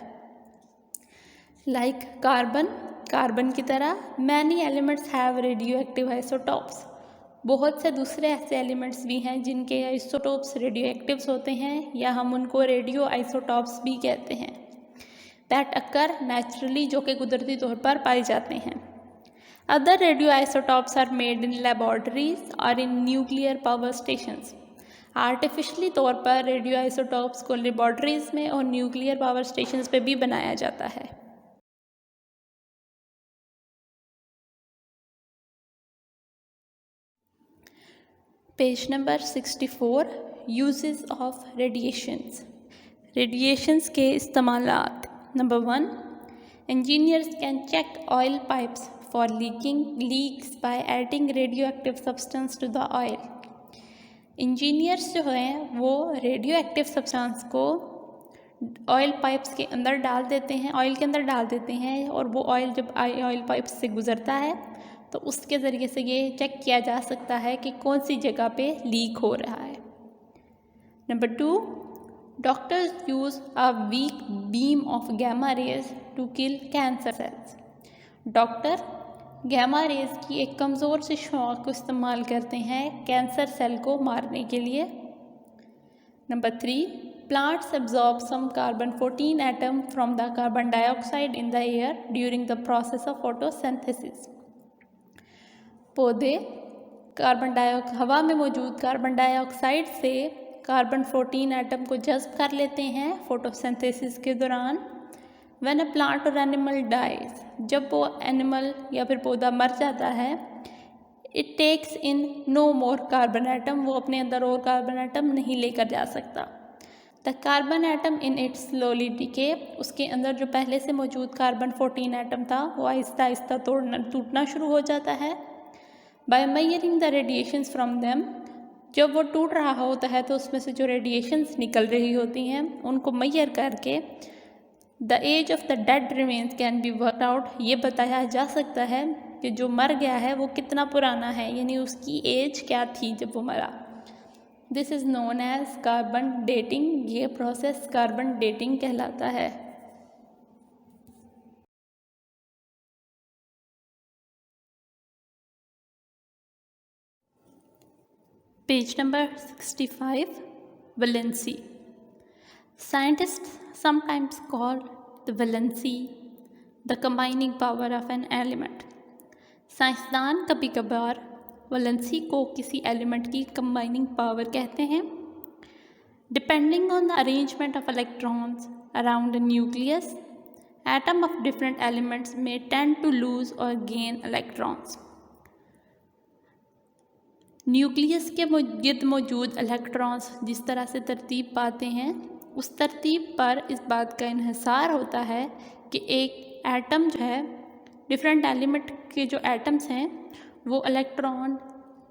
लाइक कार्बन की तरह many elements have radio active isotopes. बहुत से दूसरे ऐसे एलिमेंट्स भी हैं जिनके आइसोटॉप्स रेडियो एक्टिव्स होते हैं या हम उनको रेडियो आइसोटॉप्स भी कहते हैं। दैट अकर नेचुरली, जो कि कुदरती तौर पर पाए जाते हैं। Other radioisotopes are made in laboratories और in nuclear power stations. Artificially तौर पर रेडियो आइसोटॉप्स को लेबॉर्टरीज में और न्यूक्लियर पावर स्टेशंस पे भी बनाया जाता है। Page number 64, uses of radiations. Radiations के इस्तेमालात। Number 1, engineers can check oil pipes for leaks by adding radioactive substance to the oil. Engineers जो हैं वो रेडियो एक्टिव सब्सटेंस को ऑयल पाइप्स के अंदर डाल देते हैं, ऑयल के अंदर डाल देते हैं और वो ऑयल जब ऑयल पाइप्स से गुजरता है तो उसके ज़रिए से ये चेक किया जा सकता है कि कौन सी जगह पे लीक हो रहा है। Number 2, doctors use a weak beam of gamma rays to kill cancer cells. Doctor gamma rays की एक कमज़ोर से शुआ को इस्तेमाल करते हैं कैंसर सेल को मारने के लिए। Number 3, plants absorb some carbon fourteen atom from the carbon dioxide in the air during the process of photosynthesis. पौधे हवा में मौजूद कार्बन डाइऑक्साइड से कार्बन-14 एटम को जज़्ब कर लेते हैं फोटोसिंथेसिस के दौरान। व्हेन अ प्लांट और एनिमल डाइज, जब वो एनिमल या फिर पौधा मर जाता है, it takes in no more carbon atom, वो अपने अंदर और कार्बन एटम नहीं लेकर जा सकता। The carbon atom in its slowly decay, उसके अंदर जो पहले से मौजूद कार्बन-14 एटम था वो आहिस्ता आहिस्ता टूटना शुरू हो जाता है। By measuring the radiations from them, जब वो टूट रहा होता है तो उसमें से जो रेडिएशंस निकल रही होती हैं उनको मेजर करके the age of the dead remains can be worked out, ये बताया जा सकता है कि जो मर गया है वो कितना पुराना है, यानी उसकी एज क्या थी जब वो मरा। This is known as carbon dating, ये प्रोसेस कार्बन डेटिंग कहलाता है। Page number 65, valency. Scientists sometimes call the valency the combining power of an element. साइंसदान कभी कभार वैलेंसी को किसी एलिमेंट की कंबाइनिंग पावर कहते हैं। Depending on the arrangement of electrons around a nucleus, atom of different elements may tend to lose or gain electrons. Nucleus के गिर्द मौजूद इलेक्ट्रॉन्स जिस तरह से तरतीब पाते हैं उस तरतीब पर इस बात का इन्हिसार होता है कि एक एटम जो है, डिफरेंट एलिमेंट के जो एटम्स हैं वो इलेक्ट्रॉन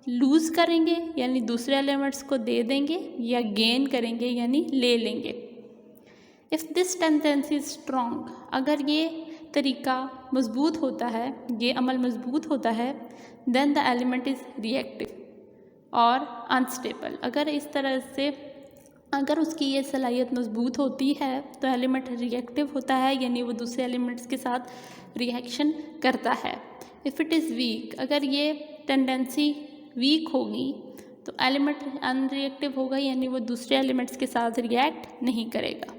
लूज़ करेंगे यानी दूसरे एलिमेंट्स को दे देंगे, या गेन करेंगे यानी ले लेंगे। If this tendency is strong, अगर ये तरीका मजबूत होता है, ये अमल मजबूत होता है, then the element is reactive और अनस्टेबल। अगर इस तरह से अगर उसकी ये सलाहियत मजबूत होती है तो एलिमेंट रिएक्टिव होता है, यानी वो दूसरे एलिमेंट्स के साथ रिएक्शन करता है। इफ़ इट इज़ वीक, अगर ये टेंडेंसी वीक होगी तो एलिमेंट अनरिएक्टिव होगा, यानी वो दूसरे एलिमेंट्स के साथ रिएक्ट नहीं करेगा।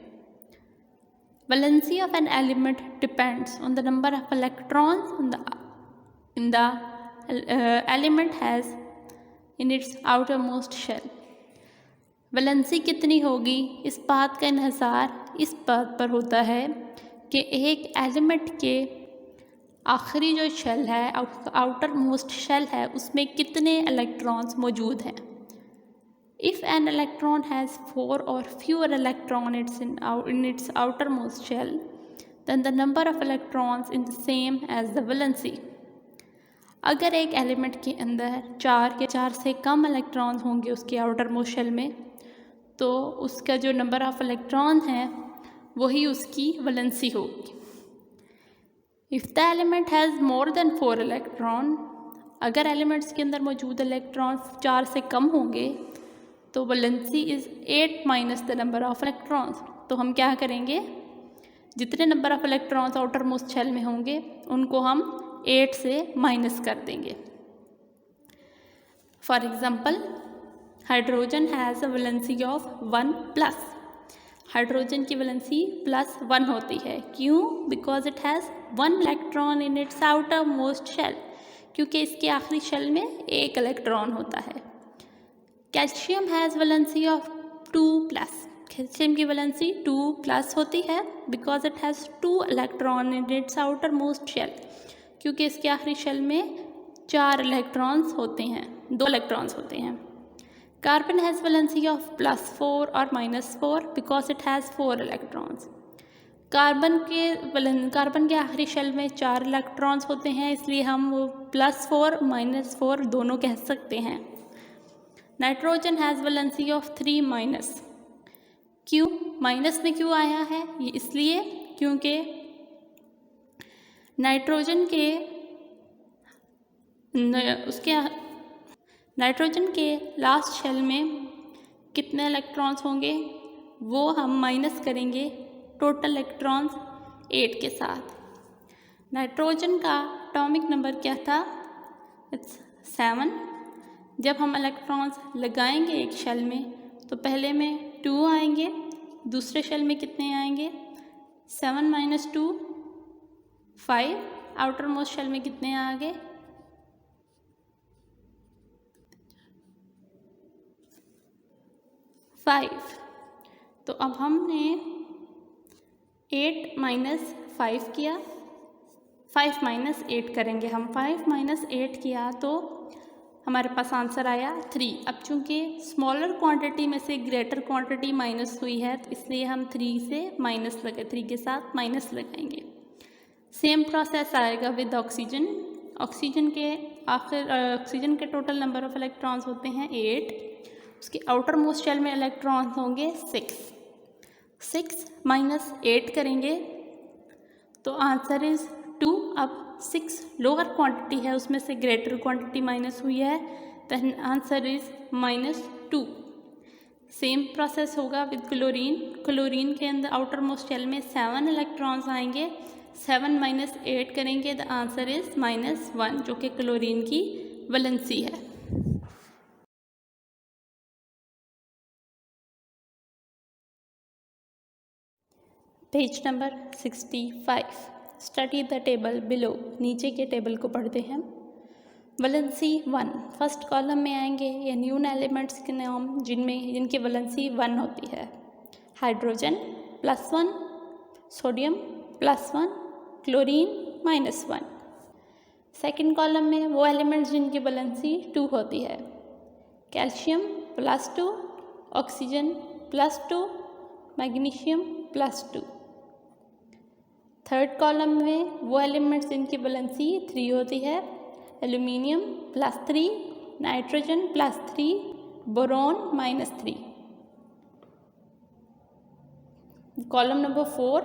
Valency of an element depends on the number of electrons in the element has in its outermost shell. Valency कितनी होगी इस बात का इन्हिसार इस बात पर होता है कि एक एलिमेंट के आखिरी जो शेल है, आउटर मोस्ट शेल है, उसमें कितने इलेक्ट्रॉन्स मौजूद हैं। If an electron has 4 or fewer electrons in its outermost shell, then the number of electrons is the same as the valency. अगर एक एलिमेंट के अंदर 4 के 4 से कम इलेक्ट्रॉन्स होंगे उसके आउटर मोस्ट शेल में, तो उसका जो नंबर ऑफ इलेक्ट्रॉन है वही उसकी वैलेंसी होगी। If the element has more than 4 electron, अगर एलिमेंट्स के अंदर मौजूद इलेक्ट्रॉन्स 4 से कम होंगे तो valency is 8 minus the number of electrons. तो हम क्या करेंगे, जितने number of electrons outermost shell में होंगे उनको हम 8 से माइनस कर देंगे। For example, hydrogen has a valency of 1+। Hydrogen की वैलेंसी +1 होती है। क्यों? Because it has 1 electron in its outermost shell, क्योंकि इसके आखिरी शेल में 1 इलेक्ट्रॉन होता है। Calcium has valency of 2+। Calcium की वैलेंसी 2+ होती है because it has 2 electron in its outermost shell, क्योंकि इसके आखिरी शेल में 4 इलेक्ट्रॉन्स होते हैं, 2 इलेक्ट्रॉन्स होते हैं। कार्बन हैज़ वैलेंसी ऑफ +4 और -4 because it has 4 electrons. Carbon के आखिरी शेल में 4 इलेक्ट्रॉन्स होते हैं, इसलिए हम वो +4 -4 दोनों कह सकते हैं। Nitrogen has valency of 3-। क्यों माइनस में क्यों आया है? ये इसलिए क्योंकि नाइट्रोजन के लास्ट शेल में कितने इलेक्ट्रॉन्स होंगे वो हम माइनस करेंगे टोटल इलेक्ट्रॉन्स 8 के साथ। नाइट्रोजन का एटॉमिक नंबर क्या था? इट्स 7। जब हम इलेक्ट्रॉन्स लगाएंगे एक शेल में तो पहले में 2 आएंगे, दूसरे शेल में कितने आएंगे? 7 - 2 5। आउटर मोस्ट शेल में कितने आ गए? 5। तो अब हमने 8 - 5 किया, 5 - 8 करेंगे हम। 5 - 8 किया तो हमारे पास आंसर आया 3। अब चूँकि स्मॉलर क्वांटिटी में से ग्रेटर क्वांटिटी माइनस हुई है तो इसलिए हम 3 से माइनस लगे, 3 के साथ माइनस लगाएंगे। सेम प्रोसेस आएगा विद ऑक्सीजन। ऑक्सीजन के टोटल नंबर ऑफ इलेक्ट्रॉन्स होते हैं 8 उसके आउटर मोस्ट शेल में इलेक्ट्रॉन्स होंगे 6 माइनस 8 करेंगे तो आंसर इज 2। अब 6 लोअर क्वांटिटी है, उसमें से ग्रेटर क्वांटिटी माइनस हुई है, then answer is -2। Same process होगा विद क्लोरीन। क्लोरीन के अंदर आउटर मोस्ट शेल में 7 इलेक्ट्रॉन्स आएंगे, 7 माइनस 8 करेंगे, द आंसर इज -1, जो कि क्लोरीन की वैलेंसी है। Page number 65, study the table below, नीचे के टेबल को पढ़ते हैं। वैलेंसी 1, फर्स्ट कॉलम में आएंगे ये न्यून एलिमेंट्स के नाम जिनकी वैलेंसी 1 होती है। Hydrogen +1, sodium +1, chlorine -1। Second column में वो एलिमेंट्स जिनकी वैलेंसी 2 होती है। Calcium +2, oxygen +2, magnesium +2। Third column में वो एलिमेंट्स जिनकी वैलेंसी 3 होती है। Aluminium +3, nitrogen +3, boron -3। Column number 4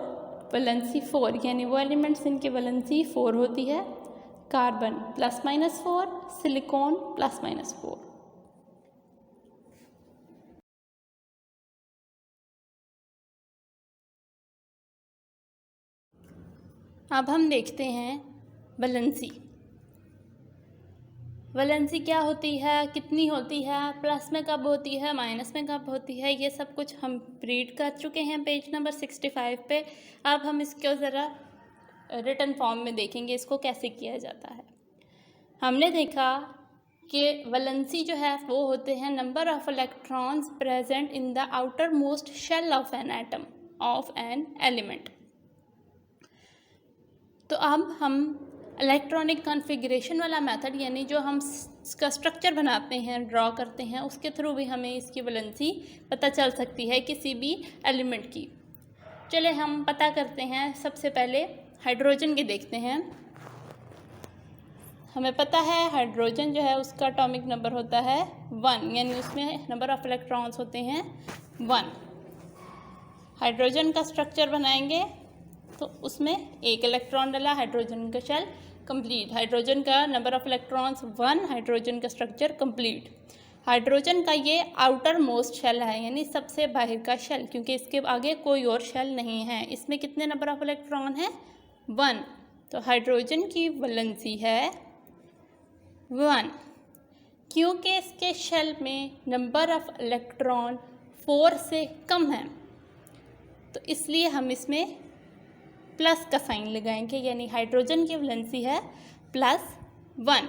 valency 4, यानी वो एलिमेंट्स जिनकी वैलेंसी 4 होती है। Carbon +-4, silicon +-4। अब हम देखते हैं वैलेंसी। वैलेंसी क्या होती है, कितनी होती है, प्लस में कब होती है, माइनस में कब होती है, ये सब कुछ हम रीड कर चुके हैं पेज नंबर 65 पे। अब हम इसको ज़रा रिटन फॉर्म में देखेंगे इसको कैसे किया जाता है। हमने देखा कि वैलेंसी जो है वो होते हैं number of electrons present in the outermost shell of an atom of an element. तो अब हम इलेक्ट्रॉनिक कॉन्फ़िगरेशन वाला मेथड, यानी जो हम इसका स्ट्रक्चर बनाते हैं, ड्रॉ करते हैं, उसके थ्रू भी हमें इसकी वैलेंसी पता चल सकती है किसी भी एलिमेंट की। चले हम पता करते हैं। सबसे पहले हाइड्रोजन के देखते हैं। हमें पता है हाइड्रोजन जो है उसका एटॉमिक नंबर होता है 1, यानी उसमें नंबर ऑफ इलेक्ट्रॉन्स होते हैं 1। हाइड्रोजन का स्ट्रक्चर बनाएंगे तो उसमें 1 इलेक्ट्रॉन डाला, हाइड्रोजन का शेल कंप्लीट। हाइड्रोजन का नंबर ऑफ इलेक्ट्रॉन्स 1, हाइड्रोजन का स्ट्रक्चर कंप्लीट। हाइड्रोजन का ये आउटर मोस्ट शेल है, यानी सबसे बाहर का शेल, क्योंकि इसके आगे कोई और शेल नहीं है। इसमें कितने नंबर ऑफ इलेक्ट्रॉन है, 1। तो हाइड्रोजन की वैलेंसी है 1। क्योंकि इसके शेल में नंबर ऑफ इलेक्ट्रॉन 4 से कम है, तो इसलिए हम इसमें प्लस का साइन लगाएंगे, यानी हाइड्रोजन की वैलेंसी है +1।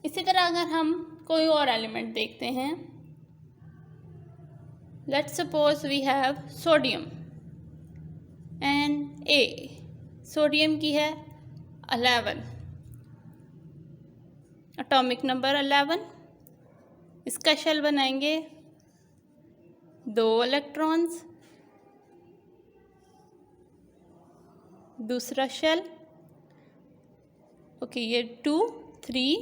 इसी तरह अगर हम कोई और एलिमेंट देखते हैं, let's suppose we have sodium Na। Sodium की है 11, एटॉमिक नंबर 11। इसका शेल बनाएंगे 2 इलेक्ट्रॉन्स, दूसरा शेल ओके, ये 2, 3,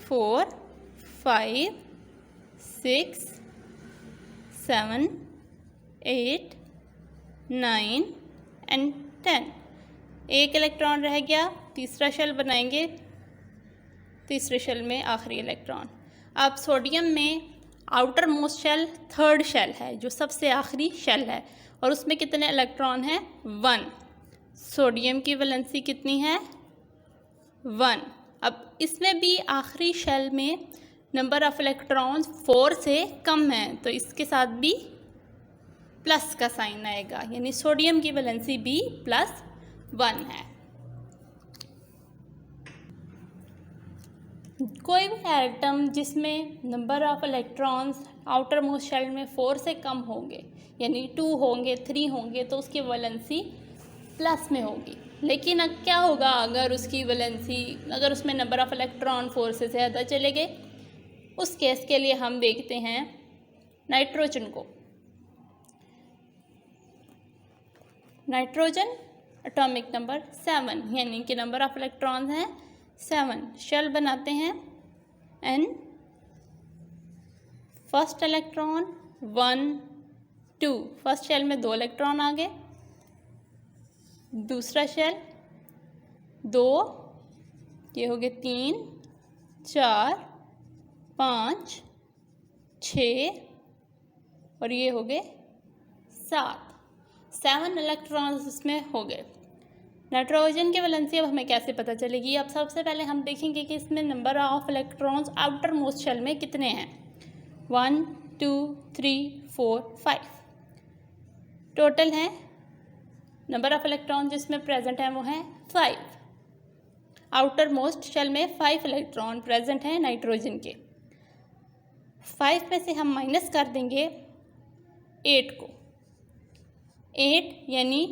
4, 5, 6, 7, 8, 9 एंड 10। 1 इलेक्ट्रॉन रह गया, तीसरा शेल बनाएंगे, तीसरे शेल में आखिरी इलेक्ट्रॉन। अब सोडियम में outer most shell 3rd shell है, जो सबसे आखिरी शेल है, और उसमें कितने इलेक्ट्रॉन हैं, 1। सोडियम की वैलेंसी कितनी है, 1। अब इसमें भी आखिरी शेल में नंबर ऑफ इलेक्ट्रॉन्स 4 से कम है, तो इसके साथ भी प्लस का साइन आएगा, यानी सोडियम की वैलेंसी भी +1 है। कोई भी एटम जिसमें number of electrons outermost shell में 4 से कम होंगे, यानी 2 होंगे, 3 होंगे, तो उसकी वैलेंसी प्लस में होगी। लेकिन अब क्या होगा अगर उसकी वैलेंसी, अगर उसमें नंबर ऑफ इलेक्ट्रॉन 4 से ज़्यादा चले गए, उस केस के लिए हम देखते हैं नाइट्रोजन को। नाइट्रोजन एटॉमिक नंबर 7, यानी कि नंबर ऑफ इलेक्ट्रॉन्स हैं 7। शेल बनाते हैं फर्स्ट इलेक्ट्रॉन 1 2, फर्स्ट शेल में 2 इलेक्ट्रॉन आ गए, दूसरा शेल 2, ये हो गए 3 4 5 6 और ये हो गए 7 इलेक्ट्रॉन्स इसमें हो गए। नाइट्रोजन की वैलेंसी अब हमें कैसे पता चलेगी? अब सबसे पहले हम देखेंगे कि इसमें number of electrons outermost shell में कितने हैं। 1 2 3 4 5 टोटल हैं। नंबर ऑफ इलेक्ट्रॉन जिसमें प्रेजेंट हैं वो हैं 5। आउटर मोस्ट शेल में 5 इलेक्ट्रॉन प्रेजेंट हैं नाइट्रोजन के। 5 में से हम माइनस कर देंगे 8 को। 8 यानी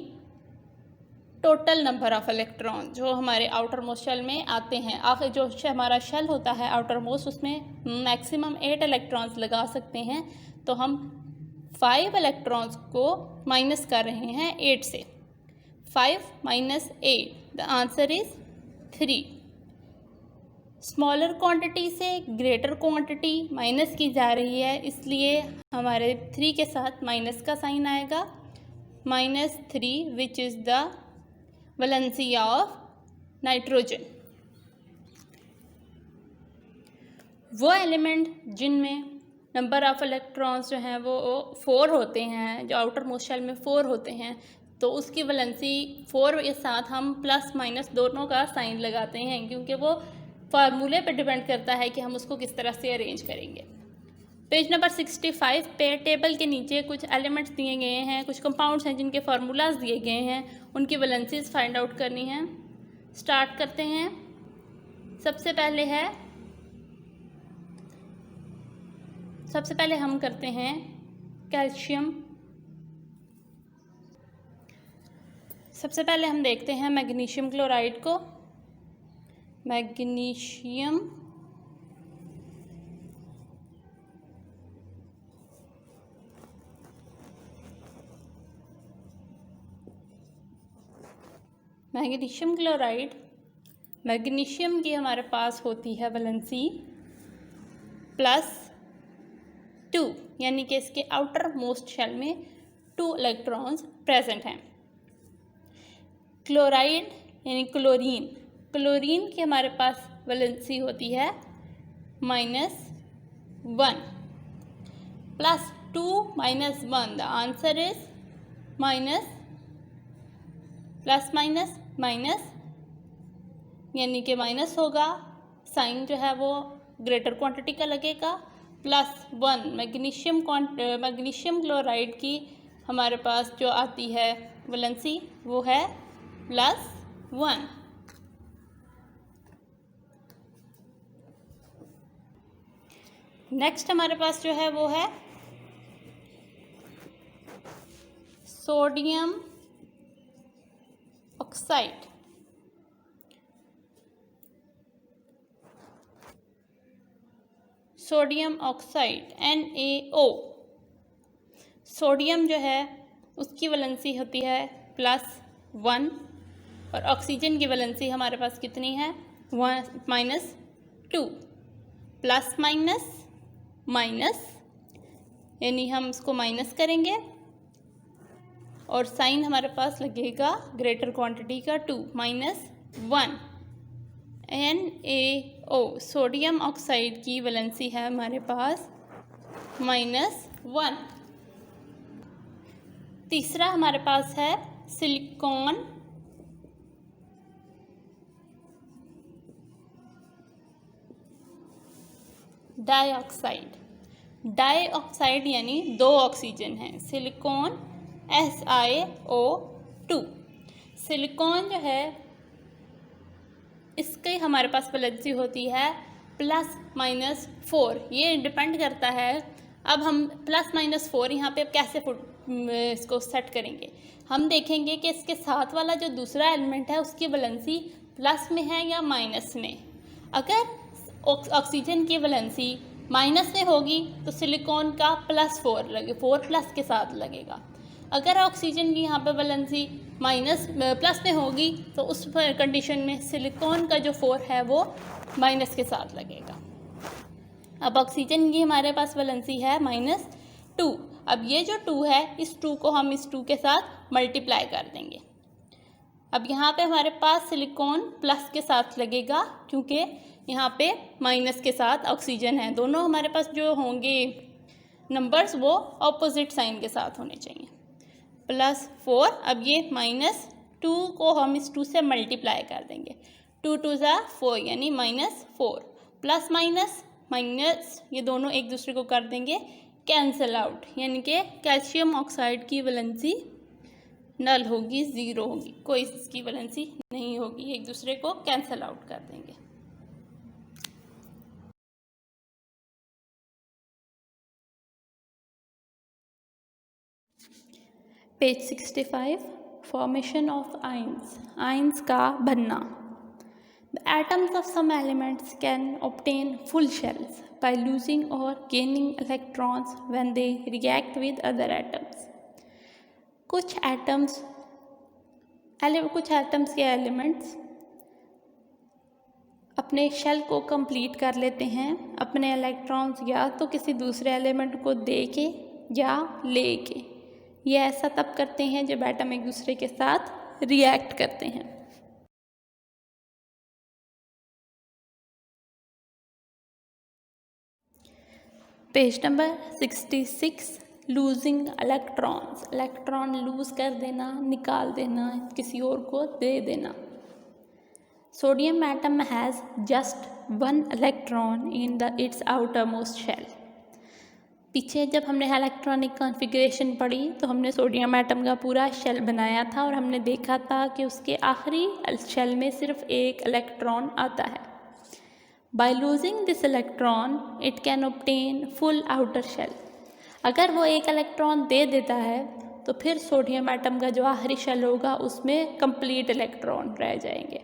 टोटल नंबर ऑफ इलेक्ट्रॉन जो हमारे आउटर मोस्ट शेल में आते हैं। आखिर जो हमारा शेल होता है आउटर मोस्ट, उसमें मैक्सिमम 8 इलेक्ट्रॉन्स लगा सकते हैं, तो हम 5 इलेक्ट्रॉन्स को माइनस कर रहे हैं 8 से। 5 minus 8, the answer is 3। Smaller quantity से ग्रेटर क्वांटिटी माइनस की जा रही है, इसलिए हमारे 3 के साथ माइनस का साइन आएगा। -3 which is the valency of nitrogen. वो एलिमेंट जिनमें नंबर ऑफ इलेक्ट्रॉन्स जो हैं वो 4 होते हैं, जो आउटर मोस्ट शेल में 4 होते हैं, तो उसकी वैलेंसी 4 के साथ हम प्लस माइनस दोनों का साइन लगाते हैं, क्योंकि वो फार्मूले पे डिपेंड करता है कि हम उसको किस तरह से अरेंज करेंगे। पेज नंबर 65 पे टेबल के नीचे कुछ एलिमेंट्स दिए गए हैं, कुछ कंपाउंड्स हैं जिनके फार्मूलाज दिए गए हैं, उनकी वैलेंसीज फाइंड आउट करनी है। स्टार्ट करते हैं। सबसे पहले हम करते हैं कैल्शियम। सबसे पहले हम देखते हैं मैग्नीशियम क्लोराइड को। मैग्नीशियम क्लोराइड, मैग्नीशियम की हमारे पास होती है वैलेंसी +2, यानी कि इसके आउटर मोस्ट शेल में 2 इलेक्ट्रॉन्स प्रेजेंट हैं। क्लोराइड यानी क्लोरीन की हमारे पास वैलेंसी होती है -1 +2 -1, the answer is plus minus यानी कि माइनस होगा, साइन जो है वो ग्रेटर क्वांटिटी का लगेगा। +1 मैग्नीशियम क्लोराइड की हमारे पास जो आती है वैलेंसी वो है +1। नेक्स्ट हमारे पास जो है वो है sodium oxide. Sodium oxide NaO। Sodium जो है उसकी वैलेंसी होती है +1 और ऑक्सीजन की वैलेंसी हमारे पास कितनी है -2। प्लस माइनस यानी हम इसको माइनस करेंगे और साइन हमारे पास लगेगा ग्रेटर क्वांटिटी का 2 -1। NaO सोडियम ऑक्साइड की वैलेंसी है हमारे पास -1। तीसरा हमारे पास है सिलिकॉन डाइऑक्साइड यानी 2 ऑक्सीजन हैं। Silicon SiO2। सिलिकॉन जो है इसकी हमारे पास वैलेंसी होती है +-4। ये डिपेंड करता है। अब हम +-4 यहाँ पे कैसे इसको सेट करेंगे। हम देखेंगे कि इसके साथ वाला जो दूसरा एलिमेंट है उसकी वैलेंसी प्लस में है या माइनस में। अगर ऑक्सीजन की वैलेंसी माइनस में होगी तो सिलिकॉन का +4 के साथ लगेगा। अगर ऑक्सीजन की यहाँ पे वैलेंसी प्लस में होगी तो उस कंडीशन में सिलिकॉन का जो 4 है वो माइनस के साथ लगेगा। अब ऑक्सीजन की हमारे पास वैलेंसी है -2। अब ये जो 2 है, इस 2 को हम इस 2 के साथ मल्टीप्लाई कर देंगे। अब यहाँ पे हमारे पास सिलिकॉन प्लस के साथ लगेगा, क्योंकि यहाँ पे माइनस के साथ ऑक्सीजन है। दोनों हमारे पास जो होंगे नंबर्स वो ऑपोजिट साइन के साथ होने चाहिए। +4, अब ये -2 को हम इस 2 से मल्टीप्लाई कर देंगे। 2 2 4 यानी -4, प्लस माइनस माइनस ये दोनों एक दूसरे को कर देंगे कैंसिल आउट, यानी कि कैल्शियम ऑक्साइड की वैलेंसी नल होगी, 0 होगी, कोई इसकी वैलेंसी नहीं होगी, एक दूसरे को कैंसिल आउट कर देंगे। Page 65, formation of ions, ions का बनना। The atoms of some elements can obtain full shells by losing or gaining electrons when they react with other atoms. कुछ एटम्स के एलिमेंट्स अपने शेल को कंप्लीट कर लेते हैं अपने इलेक्ट्रॉन्स या तो किसी दूसरे एलिमेंट को दे के या ले के। ये ऐसा तब करते हैं जब एटम एक दूसरे के साथ रिएक्ट करते हैं। Page number 66, losing electrons, electron lose कर देना, निकाल देना, किसी और को दे देना। Sodium atom has just 1 electron in its outermost shell. पीछे जब हमने इलेक्ट्रॉनिक कॉन्फ़िगरेशन पढ़ी तो हमने सोडियम एटम का पूरा शेल बनाया था और हमने देखा था कि उसके आखिरी शेल में सिर्फ एक इलेक्ट्रॉन आता है। By losing this electron, it can obtain full outer shell. अगर वो एक इलेक्ट्रॉन दे देता है तो फिर सोडियम एटम का जो आखिरी शेल होगा उसमें कंप्लीट इलेक्ट्रॉन रह जाएंगे।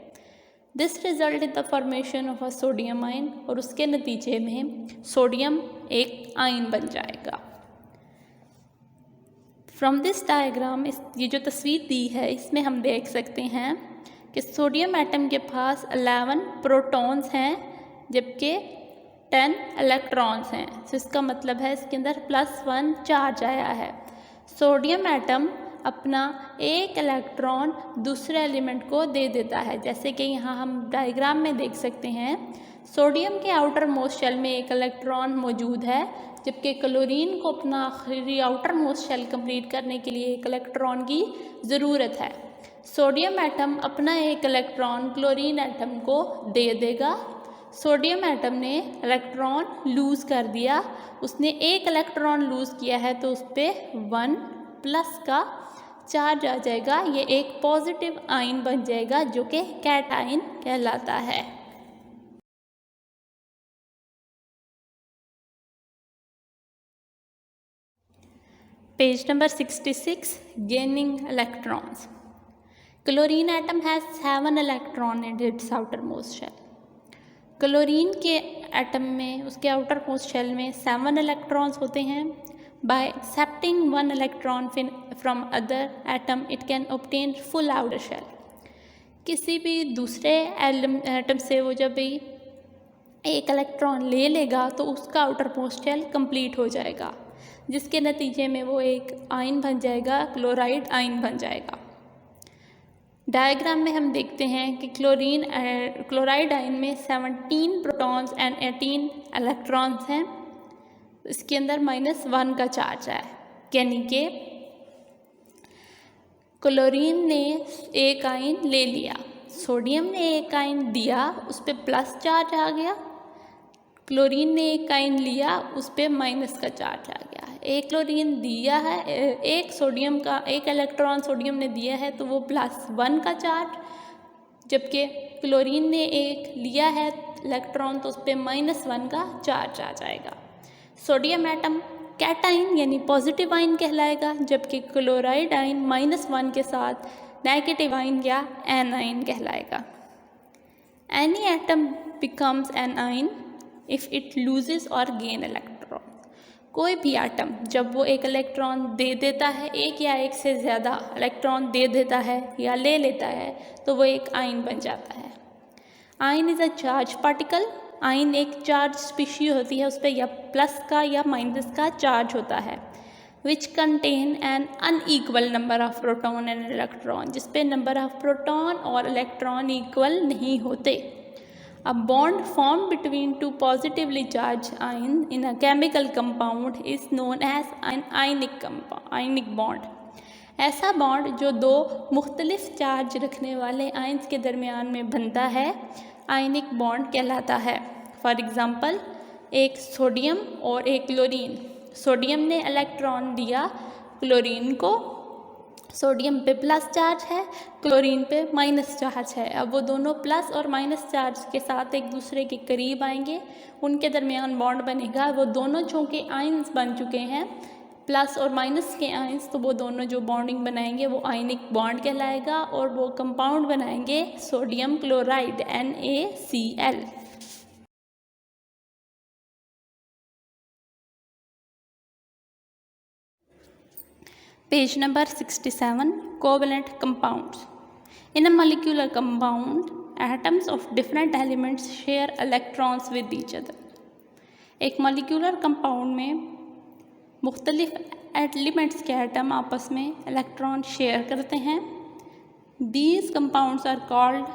This result in the formation of a sodium ion, और उसके नतीजे में सोडियम एक आयन बन जाएगा। From this diagram, ये जो तस्वीर दी है इसमें हम देख सकते हैं कि सोडियम एटम के पास 11 प्रोटॉन्स हैं जबकि 10 इलेक्ट्रॉन्स हैं। तो इसका मतलब है इसके अंदर +1 चार्ज आया है। सोडियम एटम अपना एक इलेक्ट्रॉन दूसरे एलिमेंट को दे देता है, जैसे कि यहाँ हम डायग्राम में देख सकते हैं। सोडियम के आउटर मोस्ट शेल में एक इलेक्ट्रॉन मौजूद है, जबकि क्लोरीन को अपना आखिरी आउटर मोस्ट शेल कंप्लीट करने के लिए एक इलेक्ट्रॉन की ज़रूरत है। सोडियम एटम अपना एक इलेक्ट्रॉन क्लोरीन एटम को दे देगा। सोडियम एटम ने इलेक्ट्रॉन लूज़ कर दिया, उसने एक इलेक्ट्रॉन लूज़ किया है तो उस पर 1 प्लस का चार्ज आ जाएगा। ये एक पॉजिटिव आयन बन जाएगा जो कि कैटायन कहलाता है। Page number 66, gaining electrons. Chlorine atom has 7 electron in its outermost shell. Chlorine के एटम में उसके आउटर मोस्ट शेल में 7 इलेक्ट्रॉन्स होते हैं। By accepting 1 electron from other atom it can obtain full outer shell. किसी भी दूसरे atom से वो जब भी एक इलेक्ट्रॉन ले लेगा तो उसका आउटर मोस्ट शेल कंप्लीट हो जाएगा, जिसके नतीजे में वो एक आयन बन जाएगा, क्लोराइड आयन बन जाएगा। डायग्राम में हम देखते हैं कि क्लोराइड आयन में 17 प्रोटॉन्स एंड 18 इलेक्ट्रॉन्स हैं। इसके अंदर -1 का चार्ज है, यानी कि क्लोरीन ने एक आयन ले लिया, सोडियम ने एक आयन दिया, उस पर प्लस चार्ज आ गया। क्लोरीन ने एक आयन लिया, उस पर माइनस का चार्ज आ गया। एक क्लोरीन दिया है, एक सोडियम का एक इलेक्ट्रॉन सोडियम ने दिया है तो वो +1 का चार्ज, जबकि क्लोरीन ने एक लिया है इलेक्ट्रॉन तो उस पर -1 का चार्ज आ जाएगा। सोडियम एटम कैटाइन यानी पॉजिटिव आयन कहलाएगा, जबकि क्लोराइड आयन -1 के साथ नेगेटिव आयन या एनाइन कहलाएगा। Any atom becomes an ion if it loses और गेन इलेक्ट्रॉन। कोई भी एटम जब वो एक इलेक्ट्रॉन दे देता है, एक या एक से ज़्यादा इलेक्ट्रॉन दे देता है या ले लेता है, तो वो एक आयन बन जाता है। Ion is a charge particle ion एक चार्ज स्पीशीज होती है, उस पर या प्लस का या माइनस का चार्ज होता है, which contain an unequal number of proton and electron, जिसपे नंबर ऑफ प्रोटॉन और इलेक्ट्रॉन इक्वल नहीं होते. A bond formed between two positively charged ions in a chemical compound is known as an ionic bond. ऐसा bond जो दो मुख्तलिफ charge रखने वाले आयन्स के दरमियान में बनता है आयनिक बॉन्ड कहलाता है. फॉर एग्ज़ाम्पल, एक सोडियम और एक क्लोरीन. सोडियम ने इलेक्ट्रॉन दिया क्लोरीन को, सोडियम पे प्लस चार्ज है, क्लोरीन पे माइनस चार्ज है. अब वो दोनों प्लस और माइनस चार्ज के साथ एक दूसरे के करीब आएंगे, उनके दरमियान बॉन्ड बनेगा. वो दोनों चूँकि आयन्स बन चुके हैं, प्लस और माइनस के आयन्स, तो वो दोनों जो बॉन्डिंग बनाएंगे वो आयनिक बॉन्ड कहलाएगा और वो कंपाउंड बनाएंगे sodium chloride NaCl. Page number 67, covalent compounds. In a molecular compound, atoms of different elements share electrons with each other. एक molecular compound में मुख्तलिफ एलिमेंट्स के एटम आपस में इलेक्ट्रॉन शेयर करते हैं. These compounds are called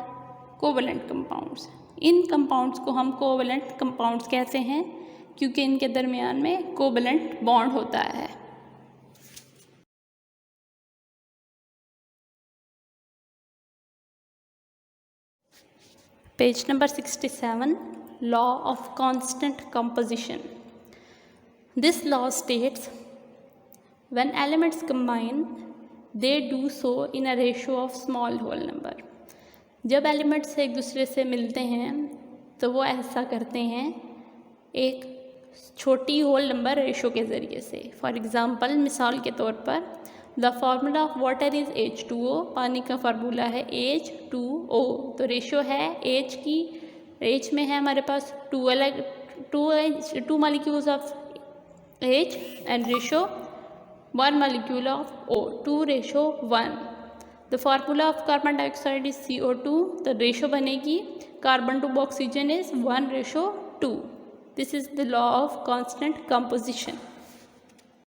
covalent compounds. In compounds को हम covalent compounds कहते हैं क्योंकि इनके दरमियान में covalent bond होता है. Page number 67, Law of Constant Composition. This law states when elements combine, they do so in a ratio of small whole number. जब एलिमेंट्स एक दूसरे से मिलते हैं तो वो ऐसा करते हैं एक छोटी होल नंबर रेशो के ज़रिए से. फॉर एग्ज़ाम्पल, मिसाल के तौर पर, the formula of water is H2O. पानी का फार्मूला है H2O. तो रेशो है H की, H में है हमारे पास two molecules of H and ratio 1 molecule of O, 2:1. The formula of carbon dioxide is CO2. तो रेशो बनेगी carbon to oxygen is 1:2. This is the law of constant composition.